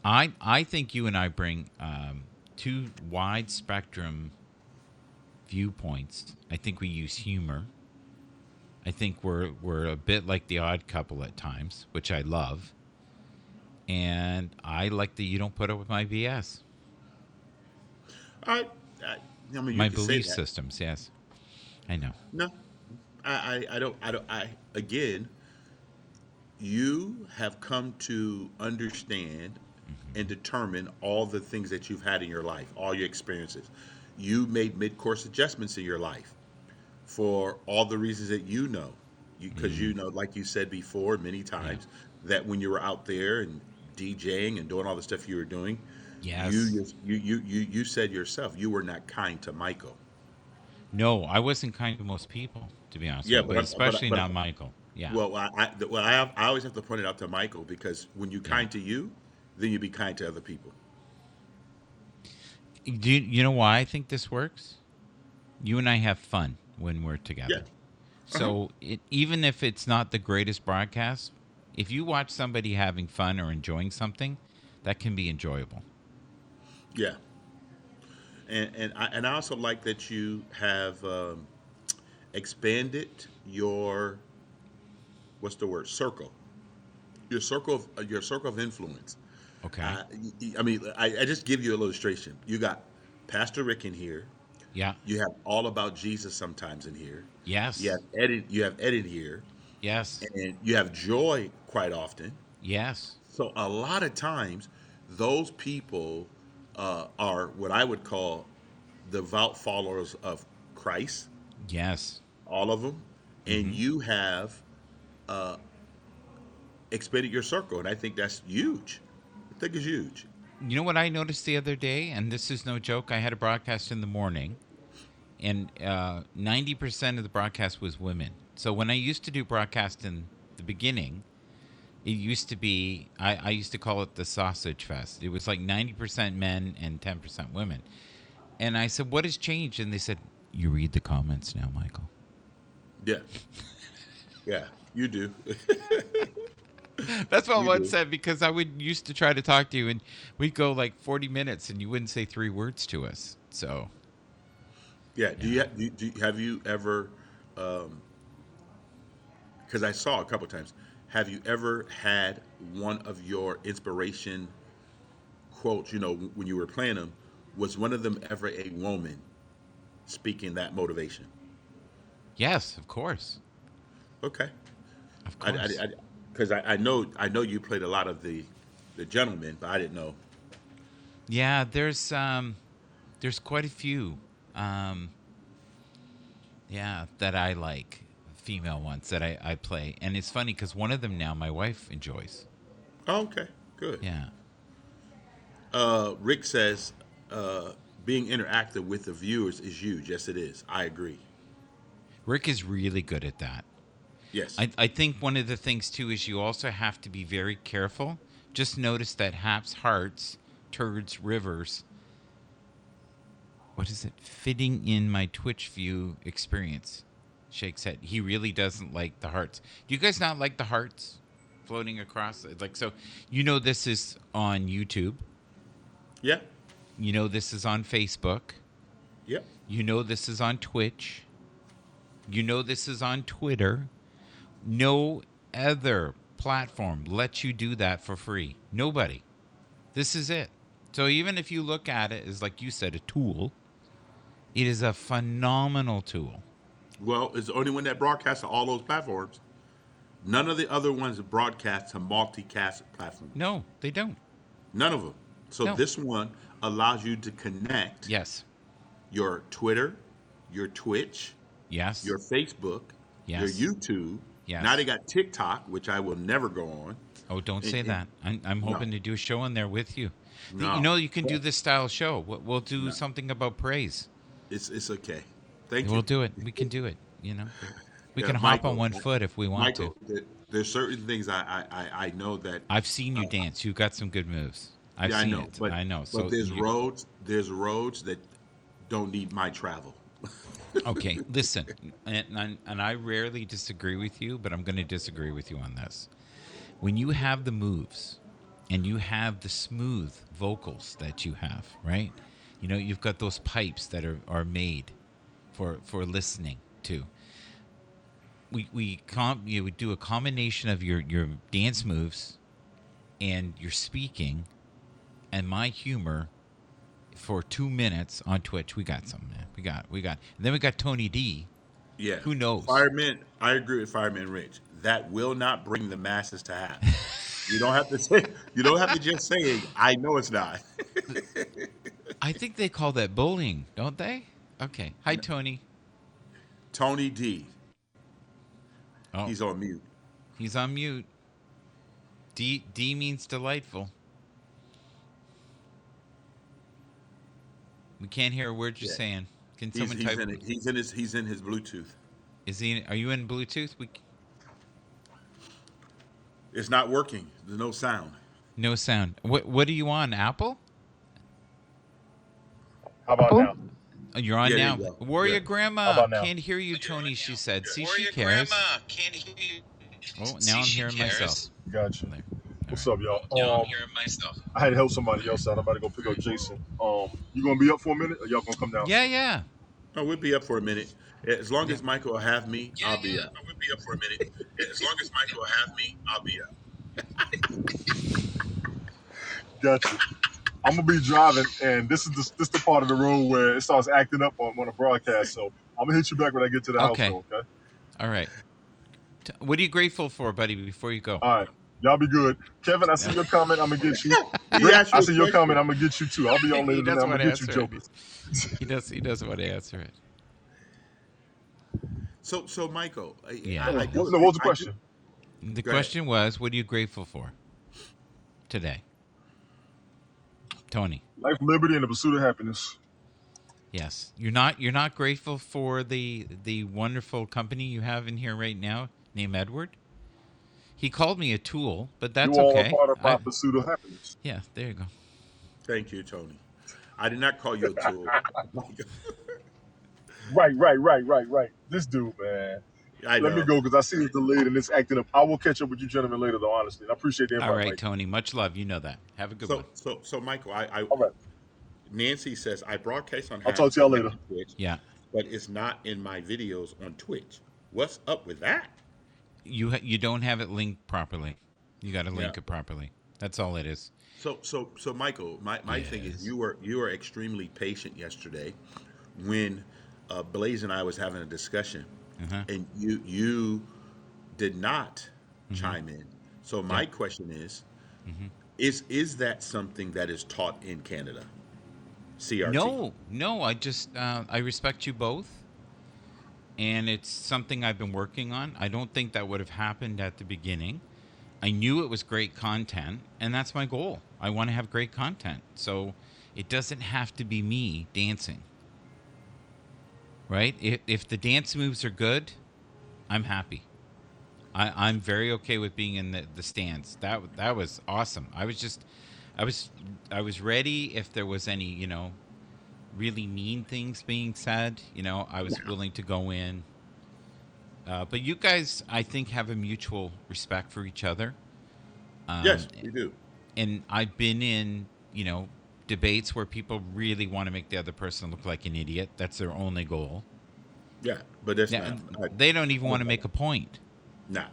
I think you and I bring two wide spectrum viewpoints. I think we use humor. I think we're a bit like the odd couple at times, which I love. And I like that you don't put up with my BS. I, I, I mean, you My can say belief that. systems, yes. I know. No, I don't. Again, you have come to understand and Hmm. determine all the things that you've had in your life, all your experiences. You made mid-course adjustments in your life for all the reasons that you know. Because Mm, like you said before, many yeah. times, that when you were out there and DJing and doing all the stuff you were doing, Yes. you said yourself you were not kind to Michael. No, I wasn't kind to most people, to be honest with Yeah, you, but especially not Michael. Yeah. well, I always have to point it out to Michael, because when you Yeah. kind to you, then you be kind to other people. You know why I think this works? You and I have fun when we're Yeah. together. Uh huh. So even if it's not the greatest broadcast, if you watch somebody having fun or enjoying something, that can be enjoyable. Yeah. And I also like that you have expanded your, what's the word, circle, your circle of influence. Okay. I mean, I just give you an illustration. You got Pastor Rick in here. Yeah. You have All About Jesus sometimes in here. You Yes. have Edit. You have Edit here, Yes. and you have Joy quite often. Yes. So a lot of times, those people are what I would call devout followers of Christ, Yes. all of them, and Hmm. you have expanded your circle, and I think that's huge. I think it's huge. You know what I noticed the other day, and this is no joke. I had a broadcast in the morning, and 90% of the broadcast was women. So when I used to do broadcast in the beginning, it used to be I used to call it the sausage fest. It was like 90% men and 10% women. And I said, what has changed? And they said, you read the comments now, Michael. Yeah. Yeah, you do. That's what You one do. said, because I would used to try to talk to you, and we'd go like 40 minutes, and you wouldn't say 3 words to us. So, Yeah. yeah. Have you ever? Because I saw a couple times. Have you ever had one of your inspiration quotes? When you were playing them, was one of them ever a woman speaking that motivation? Yes, of course. Okay. Of I, course. because I know you played a lot of the gentlemen, but I didn't know. Yeah, there's quite a few. Um, yeah, that I like, female ones that I play. And it's funny because one of them now my wife enjoys. Oh, okay, good. Yeah. Rick says being interactive with the viewers is huge. Yes, it is. I agree. Rick is really good at that. Yes. I think one of the things too is you also have to be very careful. Just notice that Happs hearts, turds, rivers, what is it? Fitting in my Twitch view experience. Shakes head. He really doesn't like the hearts. Do you guys not like the hearts floating across? Like, so, this is on YouTube. Yeah. This is on Facebook. Yep. This is on Twitch. This is on Twitter. No other platform lets you do that for free. Nobody. This is it. So even if you look at it as, like you said, a tool, it is a phenomenal tool. Well, it's the only one that broadcasts to all those platforms. None of the other ones broadcast to multicast platforms. No, they don't. None of them. So No. this one allows you to connect Yes. your Twitter, your Twitch, Yes. your Facebook, your Yes. YouTube. Yes. Now they got TikTok, which I will never go on. Oh, don't say And- that. I'm no. hoping to do a show on there with you. No. You can do this style show. We'll do No. something about praise. It's okay. Thank you. We'll do it. We can do it. We Yeah, can hop on one foot if we want to. Michael, there's certain things I know that I've seen you dance. You've got some good moves. I've seen it. But, I know. But there's roads that don't need my travel. Okay, listen, and I rarely disagree with you, but I'm going to disagree with you on this. When you have the moves and you have the smooth vocals that you have, right? You've got those pipes that are made for listening to. You would do a combination of your dance moves and your speaking and my humor for 2 minutes on Twitch. We got something, man. We got. And then we got Tony D. Yeah. Who knows? Fireman, I agree with Fireman Rich. That will not bring the masses to Happs. You don't have to say. You don't have to just say. I know it's not. I think they call that bullying, don't they? Okay. Hi, Tony. Tony D. Oh, He's on mute. he's on mute. D means delightful. We can't hear a word you're Yeah. saying. Can He's, someone he's type? in it. He's in his Bluetooth. Is he? Are you in Bluetooth? It's not working. There's no sound. No sound. What are you on? Apple? How about now? Oh, you're on Yeah, there now. you go. Warrior Yeah. Grandma How about now? can't hear you, Tony. She said. See, Warrior she cares. Grandma can't hear you. Oh, See, now I'm she hearing cares. myself. Gotcha. There. What's All up, y'all? Now I'm hearing myself. I had to help somebody else out. I'm about to go pick up Jason. You gonna be up for a minute, or y'all gonna come down? Yeah. Oh, we'll be up for a minute. As long as Michael will have me, Yeah, I'll be yeah. up. We'll be up for a minute. As long as Michael will have me, I'll be up. Gotcha. I'm gonna be driving, and this is the part of the road where it starts acting up on a broadcast. So I'm gonna hit you back when I get to the house. Okay. Though, okay. All right. What are you grateful for, buddy, before you go? All right. Y'all be good. Kevin, I see your comment. I'm gonna get you. He Rick, asked you I a see your question. comment. I'm gonna get you too. I'll be on later He tonight. doesn't I'm want gonna to get you, answer Joker. it. He doesn't want to answer it. So Michael, Yeah. What was the question? The Go ahead. question was, what are you grateful for today? Tony. Life, liberty, and the pursuit of happiness. Yes. You're not grateful for the wonderful company you have in here right now named Edward? He called me a tool, but that's you all okay. are part of my pursuit of happiness. Yeah, there you go. Thank you, Tony. I did not call you a tool. Right. This dude, man. I Let me know. go because I see it's delayed and it's acting up. I will catch up with you gentlemen later, though, honestly. I appreciate the All invite, right, Mike. Tony. Much love. You know that. Have a good one. So Michael, All right. Nancy says I broadcast on I'll talk Happs to y'all and later. on Twitch, Yeah. but it's not in my videos on Twitch. What's up with that? You don't have it linked properly. You got to Yeah. link it properly. That's all it is. So Michael, my thing is Yes. you were extremely patient yesterday when Blaze and I was having a discussion, Uh-huh. and you did not Mm-hmm. chime in. So Yeah. my question Mm-hmm. is that something that is taught in Canada? CRT. No, no. I just I respect you both, and it's something I've been working on. I don't think that would have happened at the beginning. I knew it was great content, and that's my goal. I want to have great content, so it doesn't have to be me dancing, right? If the dance moves are good, I'm happy. I'm very okay with being in the stands. That was awesome. I was I was ready if there was any really mean things being said. I was willing to go in. But you guys, I think, have a mutual respect for each other. Um, Yes, we do. and I've been in debates where people really want to make the other person look like an idiot. That's their only goal. Yeah, but that's Yeah, not. and they don't even want to make a point. Nah,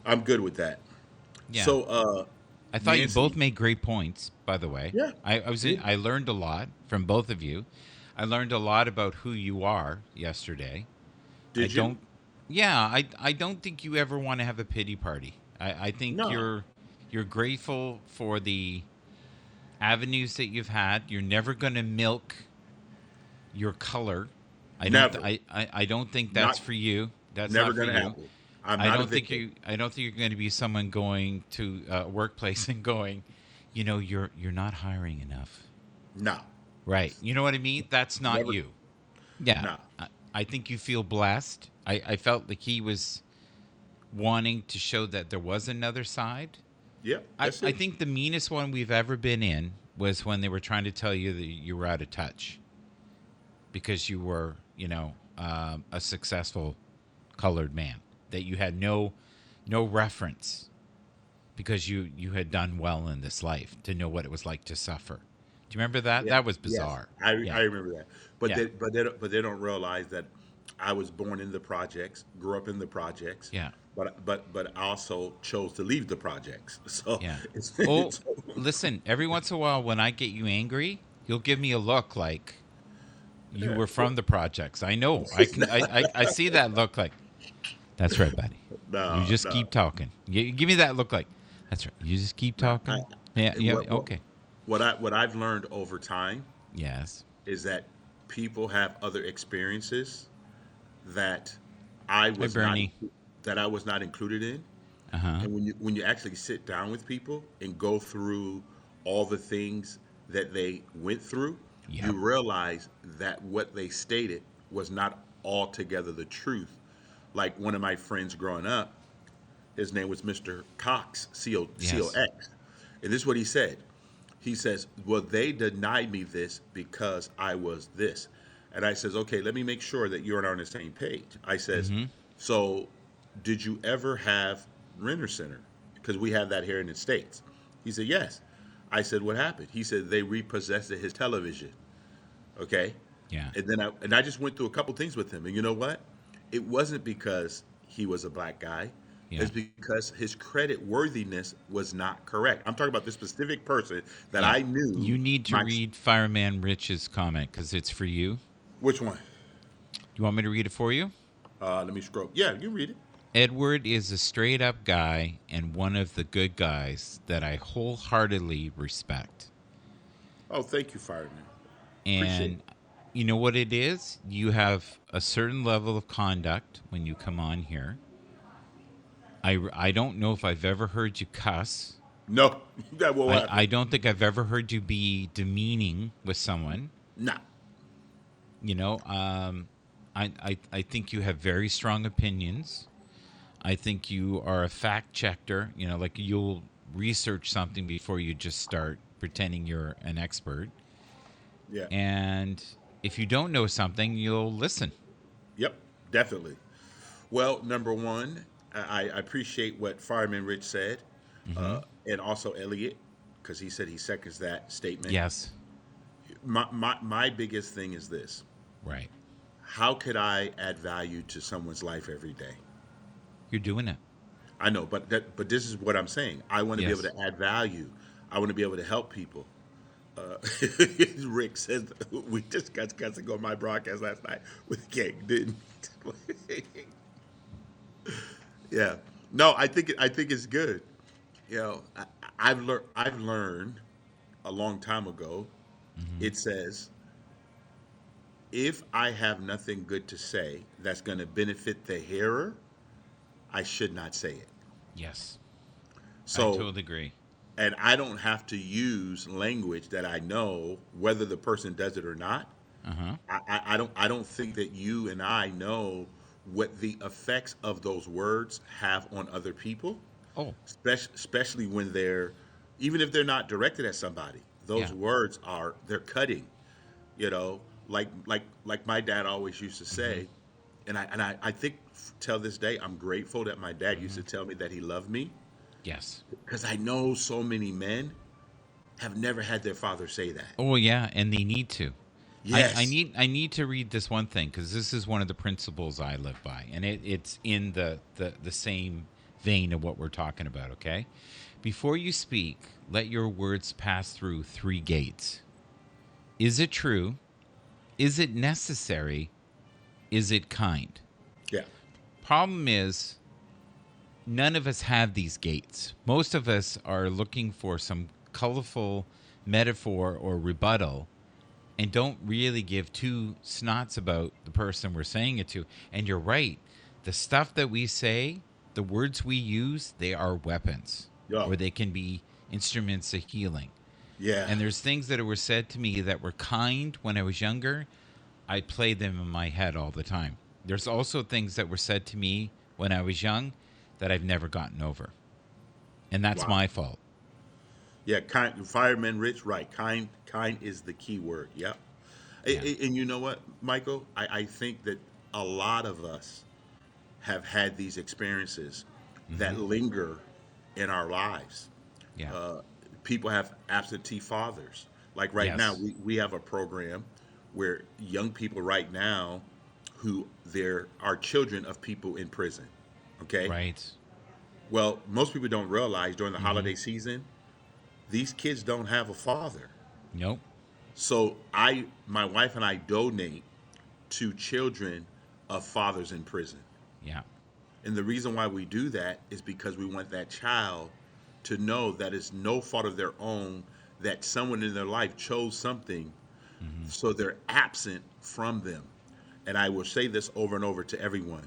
I'm good with that. Yeah. So, I thought you both Nancy, made great points, by the way. yeah, yeah. I learned a lot from both of you. I learned a lot about who you are yesterday. I Did you? don't Yeah, I don't think you ever want to have a pity party. I think No, you're grateful for the avenues that you've had. You're never going to milk your color. never. I don't think that's Not for you. That's never not for gonna you. happen. I'm not a victim. I don't think you're going to be someone going to a workplace and going, you're not hiring enough. No, Right. You know what I mean? That's not never. you. Yeah. No. I think you feel blessed. I felt like he was wanting to show that there was another side. Yeah, that's I it. think the meanest one we've ever been in was when they were trying to tell you that you were out of touch because you were, a successful colored man, that you had no reference because you had done well in this life to know what it was like to suffer. Do you remember that? Yeah. That was Yes, bizarre. I Yeah. remember that. But Yeah. they don't realize that I was born in the projects, grew up in the projects. Yeah. But I also chose to leave the projects. So Yeah. it's, Oh, it's listen, every once in a while when I get you angry, you'll give me a look like you yeah. were from the projects. I know. I see that look like that's right, buddy. You No, just no. keep talking. You give me that look like that's right. You just keep No, talking. Yeah, yeah, what okay. what I've learned over time Yes. is that people have other experiences that I Hi, was not Bernie. that I was not included in. Uh-huh. And when you actually sit down with people and go through all the things that they went through, you Yep. realize that what they stated was not altogether the truth. Like one of my friends growing up, his name was Mr. Cox, Yes. COX. And this is what he said. He says, well, they denied me this because I was this. And I says, okay, let me make sure that you're and I are on the same page. I says, Mm-hmm. so did you ever have Renter Center? Because we have that here in the States. He said, yes. I said, what happened? He said, they repossessed his television. Okay. Yeah. And I just went through a couple things with him. And you know what? It wasn't because he was a black guy. Yeah. It's because his credit worthiness was not correct. I'm talking about this specific person that Yeah. I knew. You need to My read Fireman Rich's comment because it's for you. Which one? You want me to read it for you? Let me scroll. Yeah, you read it. Edward is a straight up guy and one of the good guys that I wholeheartedly respect. Oh, thank you, Fireman. Appreciate And it. you know what it is? You have a certain level of conduct when you come on here. I don't know if I've ever heard you cuss. No, that won't happen. I don't think I've ever heard you be demeaning with someone. Nah. I think you have very strong opinions. I think you are a fact checker. Like you'll research something before you just start pretending you're an expert. Yeah. And if you don't know something, you'll listen. Yep. Definitely. Well, number one, I appreciate what Fireman Rich said, Hmm. and also Elliot, because he said he seconds that statement. Yes. My biggest thing is this: Right. how could I add value to someone's life every day? You're doing it. I know, but this is what I'm saying. I want to be able Yes. to add value. I want to be able to help people. Uh, Rick says we just got cussing on my broadcast last night with Gang, didn't? Yeah. No, I think it's good. You know, I've learned a long time ago. Hmm. It says if I have nothing good to say that's going to benefit the hearer, I should not say it. Yes. I So, totally agree. and I don't have to use language that I know whether the person does it or not. Uh huh. I don't think that you and I know what the effects of those words have on other people, Oh, especially when they're, even if they're not directed at somebody. Those yeah. words are, they're cutting. You know, like my dad always used to Hmm. say, and I think till this day I'm grateful that my dad used Hmm. to tell me that he loved me, Yes. because I know so many men have never had their father say that. Oh, yeah. And they need to. Yes. I need to read this one thing because this is one of the principles I live by, and it's in the same vein of what we're talking about. Okay, before you speak, let your words pass through three gates. Is it true? Is it necessary? Is it kind? Yeah. Problem is, none of us have these gates. Most of us are looking for some colorful metaphor or rebuttal and don't really give two snots about the person we're saying it to. And you're right. The stuff that we say, the words we use, they are weapons Yo. or they can be instruments of healing. Yeah. And there's things that were said to me that were kind when I was younger. I play them in my head all the time. There's also things that were said to me when I was young that I've never gotten over. And that's Wow. my fault. Yeah. Kind. Fireman Rich. Right. Kind is the key word. Yep. Yeah. And you know what, Michael? I think that a lot of us have had these experiences that Hmm. linger in our lives. Yeah. Uh, People have absentee fathers. Like right now, Yes. we have a program where young people right now who there are children of people in prison. Okay. Right. Well, most people don't realize during the Hmm. holiday season, these kids don't have a father. Nope. So my wife and I donate to children of fathers in prison. Yeah. And the reason why we do that is because we want that child to know that it's no fault of their own, that someone in their life chose something, Hmm. so they're absent from them. And I will say this over and over to everyone: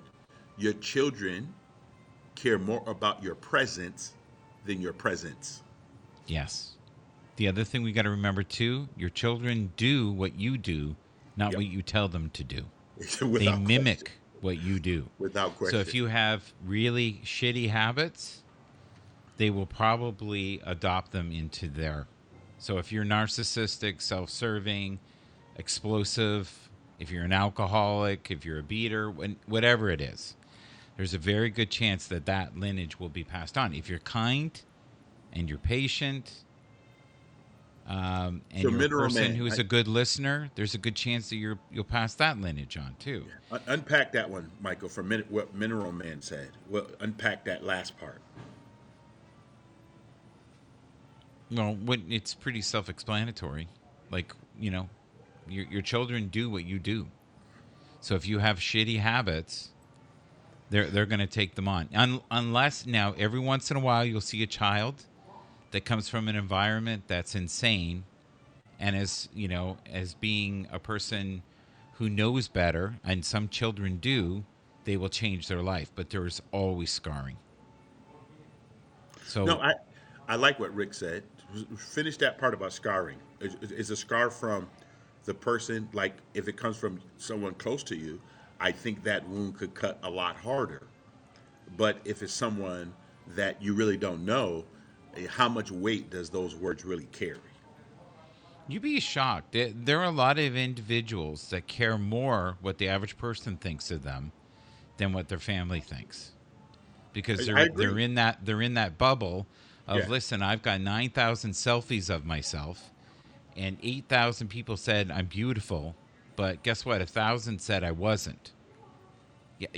your children care more about your presence than your presence. Yes. The other thing we got to remember too, your children do what you do, not Yep. what you tell them to do. They Without question. mimic what you do. Without So if question. you have really shitty habits, they will probably adopt them into their. So if you're narcissistic, self-serving, explosive, if you're an alcoholic, if you're a beater, whatever it is, there's a very good chance that that lineage will be passed on. If you're kind and you're patient, and So, you're a mineral person man, who is a good listener, there's a good chance that you'll pass that lineage on too. unpack that one, Michael, from what mineral man said. Well, unpack that last part. Well, it's pretty self-explanatory. Like, your children do what you do. So if you have shitty habits, they're going to take them on. Unless now every once in a while you'll see a child that comes from an environment that's insane, and as being a person who knows better, and some children do, they will change their life, but there is always scarring. No, So I like what Rick said. Finish that part about scarring. Is a scar from the person, like if it comes from someone close to you, I think that wound could cut a lot harder. But if it's someone that you really don't know, how much weight does those words really carry? You'd be shocked. There are a lot of individuals that care more what the average person thinks of them than what their family thinks, because I they're agree. in that bubble of, Yeah, listen, I've got 9,000 selfies of myself, and 8,000 people said I'm beautiful, but guess what? 1,000 said I wasn't.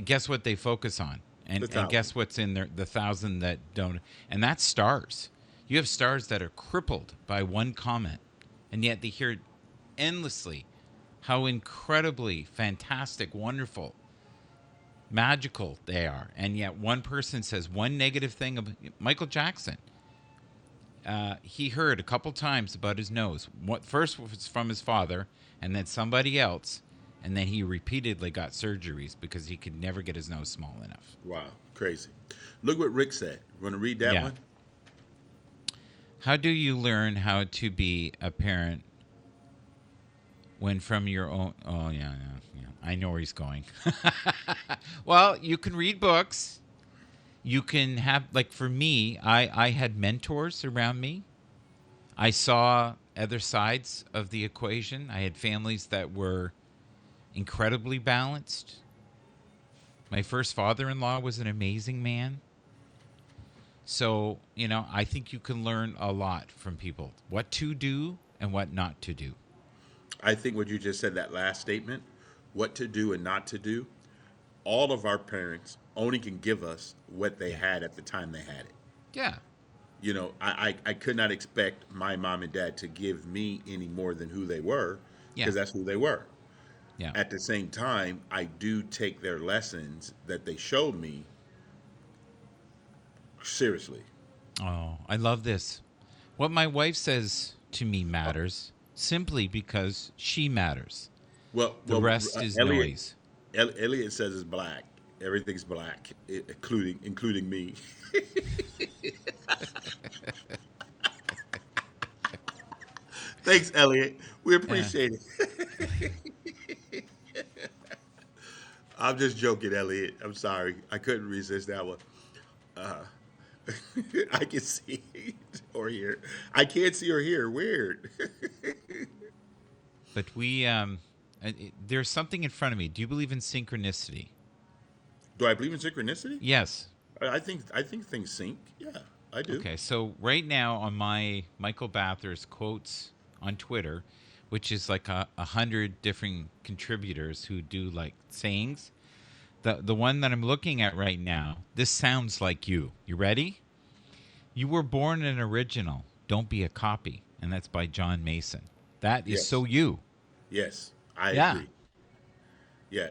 Guess what they focus on, the and thousand. guess what's in there? The 1,000 that don't, and that's stars. You have stars that are crippled by one comment, and yet they hear endlessly how incredibly fantastic, wonderful, magical they are, and yet one person says one negative thing about Michael Jackson. He heard a couple times about his nose. What first was from his father, and then somebody else, and then he repeatedly got surgeries because he could never get his nose small enough. Wow, crazy. Look what Rick said. Want to read that Yeah. one? How do you learn how to be a parent when from your own? Oh yeah. I know where he's going. Well, you can read books. You can have, like, for me, I had mentors around me. I saw other sides of the equation. I had families that were incredibly balanced. My first father-in-law was an amazing man. So, I think you can learn a lot from people, what to do and what not to do. I think what you just said, that last statement, what to do and not to do, all of our parents only can give us what they Yeah. had at the time they had it. Yeah. I could not expect my mom and dad to give me any more than who they were, Yeah. because that's who they were. Yeah. At the same time, I do take their lessons that they showed me seriously. Oh, I love this. What my wife says to me matters simply because she matters. The rest is Elliot noise. Elliot says it's black. Everything's black, including me. Thanks, Elliot. We Yeah. appreciate it. I'm just joking, Elliot. I'm sorry. I couldn't resist that one. I can see or hear. I can't see or hear. Weird. But there's something in front of me. Do you believe in synchronicity? Do I believe in synchronicity? Yes. I think things sync. Yeah, I do. Okay, so right now on my Michael Bathurst quotes on Twitter, which is like 100 different contributors who do like sayings. The one that I'm looking at right now, this sounds like you. You ready? You were born an original. Don't be a copy. And that's by John Mason. That is so Yes. you. Yes, I Yeah. agree. Yeah.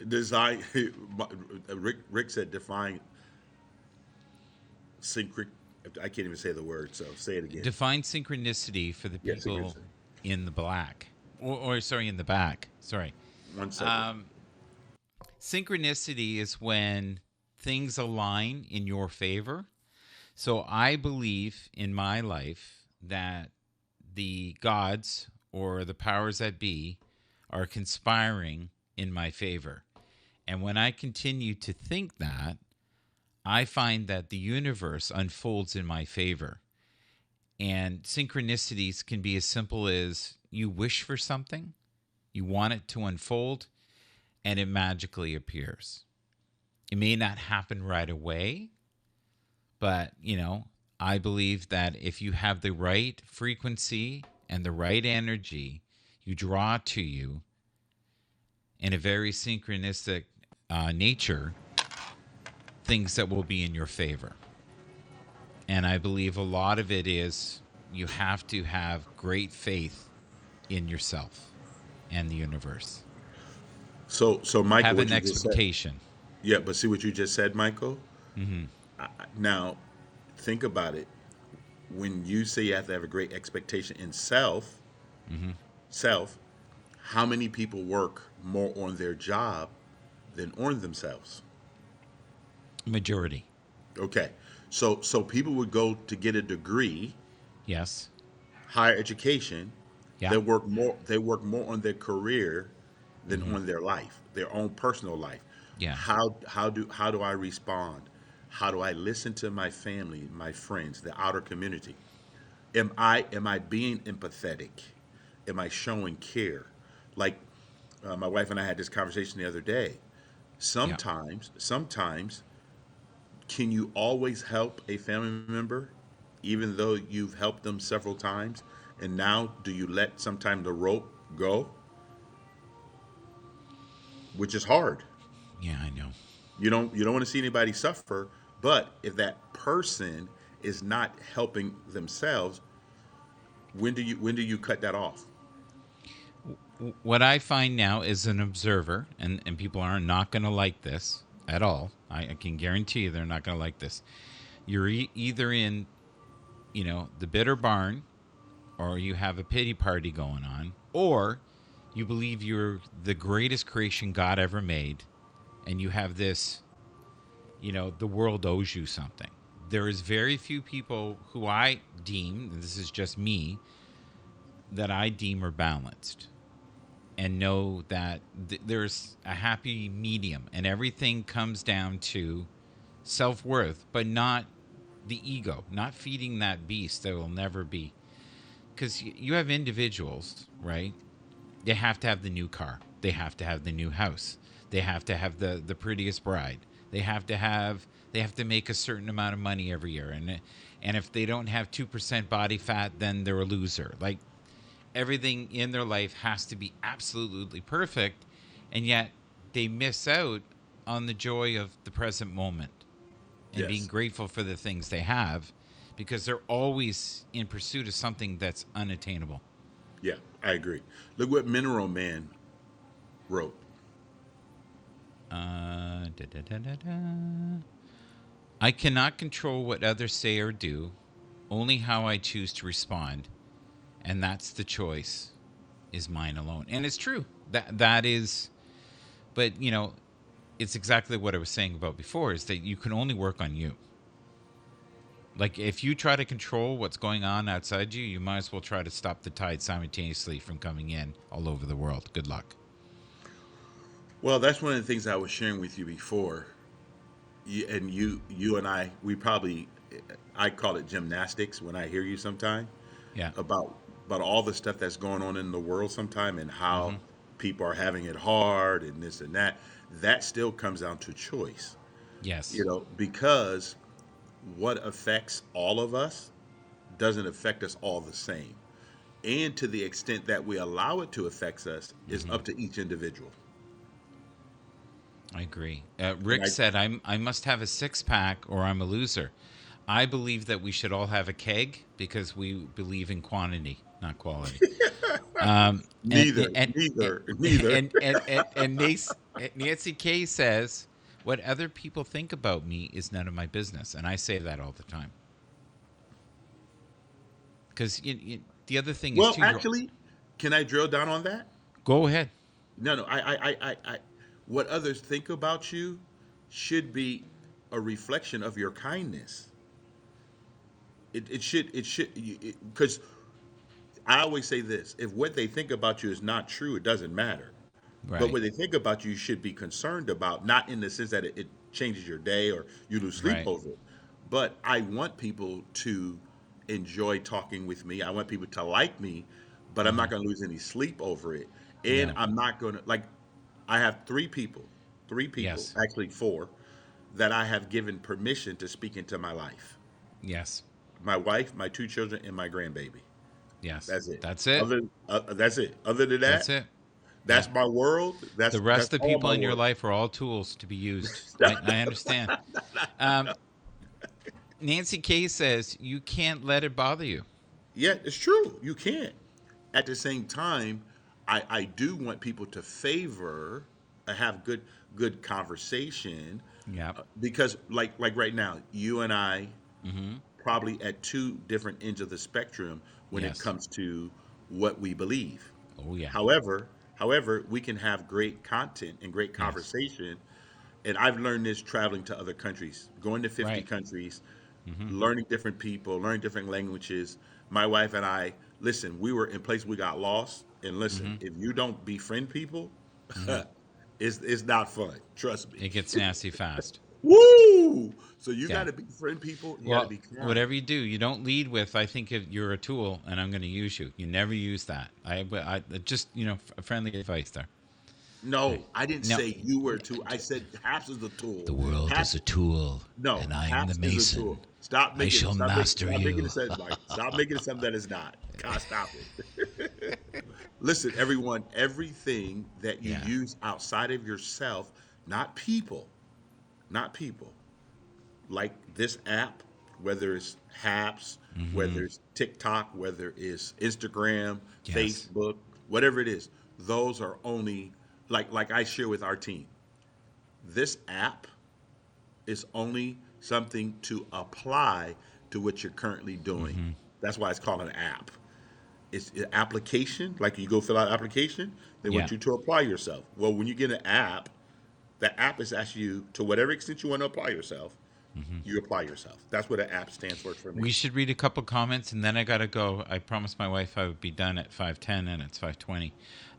Design. Rick said define synchric. I can't even say the word, so say it again. Define synchronicity for the Yeah, people synchronicity. in the black. Or sorry, in the back. Sorry. 1 second. Um, Synchronicity is when things align in your favor. So I believe in my life that the gods or the powers that be are conspiring in my favor. And when I continue to think that, I find that the universe unfolds in my favor. And synchronicities can be as simple as you wish for something, you want it to unfold, and it magically appears. It may not happen right away, but, I believe that if you have the right frequency and the right energy, you draw to you in a very synchronistic nature things that will be in your favor. And I believe a lot of it is you have to have great faith in yourself and the universe. So Michael, Have what an you just said. expectation. Yeah, but see what you just said, Michael. Hmm. Now, think about it. When you say you have to have a great expectation in self, how many people work more on their job than on themselves? Majority. Okay, so people would go to get a degree, Yes. higher education. Yeah. They work more on their career than Hmm. on their life, their own personal life. Yeah. How do I respond? How do I listen to my family, my friends, the outer community? Am I being empathetic? am I showing care? Like my wife and I had this conversation the other day. Yeah. Sometimes, can you always help a family member, even though you've helped them several times? And now, do you let sometime the rope go, which is hard? Yeah, I know. You don't want to see anybody suffer, but if that person is not helping themselves, when do you cut that off? What I find now is an observer, and people are not going to like this at all. I can guarantee you they're not going to like this. You're either in, the bitter barn, or you have a pity party going on, or you believe you're the greatest creation God ever made, and you have this, the world owes you something. There is very few people who I deem, and this is just me, that I deem are balanced and know that there's a happy medium, and everything comes down to self-worth, but not the ego, not feeding that beast that will never be. Because you have individuals, right? They have to have the new car, they have to have the new house, they have to have the prettiest bride, they have to make a certain amount of money every year, and if they don't have 2% body fat, then they're a loser. Like, everything in their life has to be absolutely perfect, and yet they miss out on the joy of the present moment and being Yes. grateful for the things they have, because they're always in pursuit of something that's unattainable. Yeah, I agree. Look what Mineral Man wrote. Da, da, da, da. I cannot control what others say or do, only how I choose to respond, and that's the choice is mine alone. And it's true. That is, but it's exactly what I was saying about before, is that you can only work on you. Like, if you try to control what's going on outside you, you might as well try to stop the tide simultaneously from coming in all over the world. Good luck. Well, that's one of the things I was sharing with you before. You and I, I call it gymnastics when I hear you sometime Yeah. about all the stuff that's going on in the world sometime and how Mm-hmm. people are having it hard and this and that. That still comes down to choice, Yes. because what affects all of us doesn't affect us all the same. And to the extent that we allow it to affect us is Mm-hmm. up to each individual. I agree. And Rick said, I must have a six pack or I'm a loser. I believe that we should all have a keg because we believe in quantity, not quality. And neither, and and neither, neither. Nancy K says, "What other people think about me is none of my business," and I say that all the time. Because the other thing is Well, too. actually, can I drill down on that? Go ahead. No, no. What others think about you should be a reflection of your kindness. It should, because I always say this: if what they think about you is not true, it doesn't matter. But Right. what they think about you, you should be concerned about, not in the sense that it changes your day or you lose sleep Right. over it. But I want people to enjoy talking with me. I want people to like me, but I'm Mm-hmm. not going to lose any sleep over it. And No. I'm not going to, like, I have three people, Yes. actually four, that I have given permission to speak into my life: Yes. my wife, my two children, and my grandbaby. Yes. That's it. That's it. That's it. Other than That's that, it. Yeah. that's my world. The That's rest of the all people my in your world. life are all tools to be used. I understand. Um, Nancy K says you can't let it bother you. Yeah, it's true. You can't. At the same time, I do want people to favor, have good conversation, Yeah. because like right now, you and I Mm-hmm. probably at two different ends of the spectrum when it Yes. comes to what we believe. Oh yeah. However, we can have great content and great Yes. conversation. And I've learned this traveling to other countries, going to 50 Right. countries, Mm-hmm. learning different people, learning different languages. My wife and I, listen, we were in places we got lost. And listen, Mm-hmm. if you don't befriend people, Mm-hmm. it's not fun. Trust me. It gets nasty fast. Woo! So you Yeah. got to befriend people. You got to Well, be kind. whatever you do, you don't lead with, I think you're a tool and I'm going to use you. You never use that. I just, a friendly advice there. Okay. No, I didn't No, say you were too. I said Haps is a the tool. world is Haps, a tool no, and I am the Haps is a tool. mason. Stop I making it. shall master Stop making you. it sense, Mike. Stop making it something that is not. God, stop it. Listen, everyone. Everything that you Yeah. use outside of yourself, not people, not people, like this app, whether it's Haps, Mm-hmm. whether it's TikTok, whether it's Instagram, Yes. Facebook, whatever it is, those are only like I share with our team. This app is only something to apply to what you're currently doing. Mm-hmm. That's why it's called an app. It's an application, like you go fill out an application, they Yeah. want you to apply yourself. Well, when you get an app, the app is asking you to whatever extent you want to apply yourself, Mm-hmm. you apply yourself. That's what an app stands for me. We should read a couple comments and then I got to go. I promised my wife I would be done at 5:10 and it's 5:20.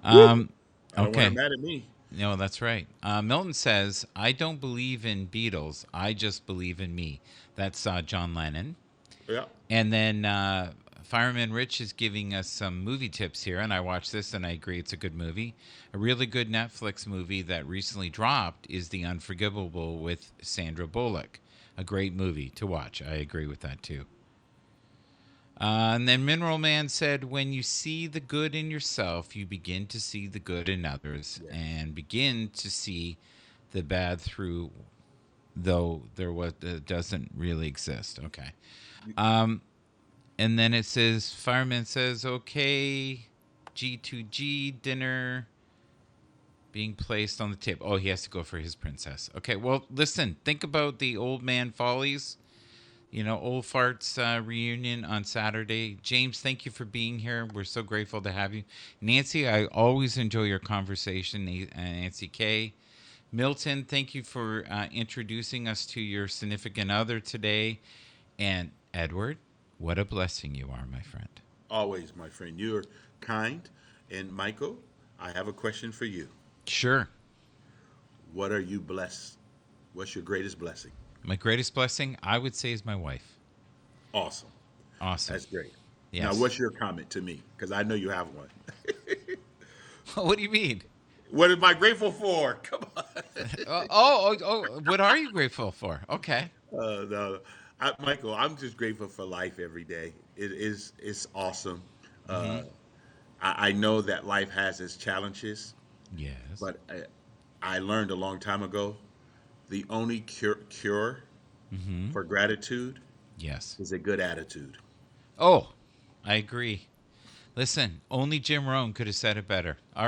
Woo! Um, I don't want her okay. mad at me. No, that's right. Milton says, I don't believe in Beatles. I just believe in me. That's John Lennon. Yeah. And then Fireman Rich is giving us some movie tips here. And I watched this and I agree it's a good movie. A really good Netflix movie that recently dropped is The Unforgivable with Sandra Bullock. A great movie to watch. I agree with that too. And then Mineral Man said, when you see the good in yourself, you begin to see the good in others Yes. and begin to see the bad through, though there was doesn't really exist. Okay. Um, and then it says, Fireman says, okay, G2G dinner being placed on the table. Oh, he has to go for his princess. Okay, well, listen, think about the Old Man Follies. Old Farts reunion on Saturday. James, thank you for being here. We're so grateful to have you. Nancy, I always enjoy your conversation. Nancy K. Milton, thank you for introducing us to your significant other today. And Edward, what a blessing you are, my friend. Always, my friend. You're kind. And Michael, I have a question for you. Sure. What are you blessed? What's your greatest blessing? My greatest blessing, I would say, is my wife. Awesome. Awesome. That's great. Now, Yes. what's your comment to me? Because I know you have one. What do you mean? What am I grateful for? Come on. What are you grateful for? Okay. No, Michael, I'm just grateful for life every day. It's awesome. Mm-hmm. Uh, I know that life has its challenges, Yes. but I learned a long time ago the only cure Mm-hmm. for gratitude Yes. is a good attitude. Oh, I agree. Listen, only Jim Rohn could have said it better. All right.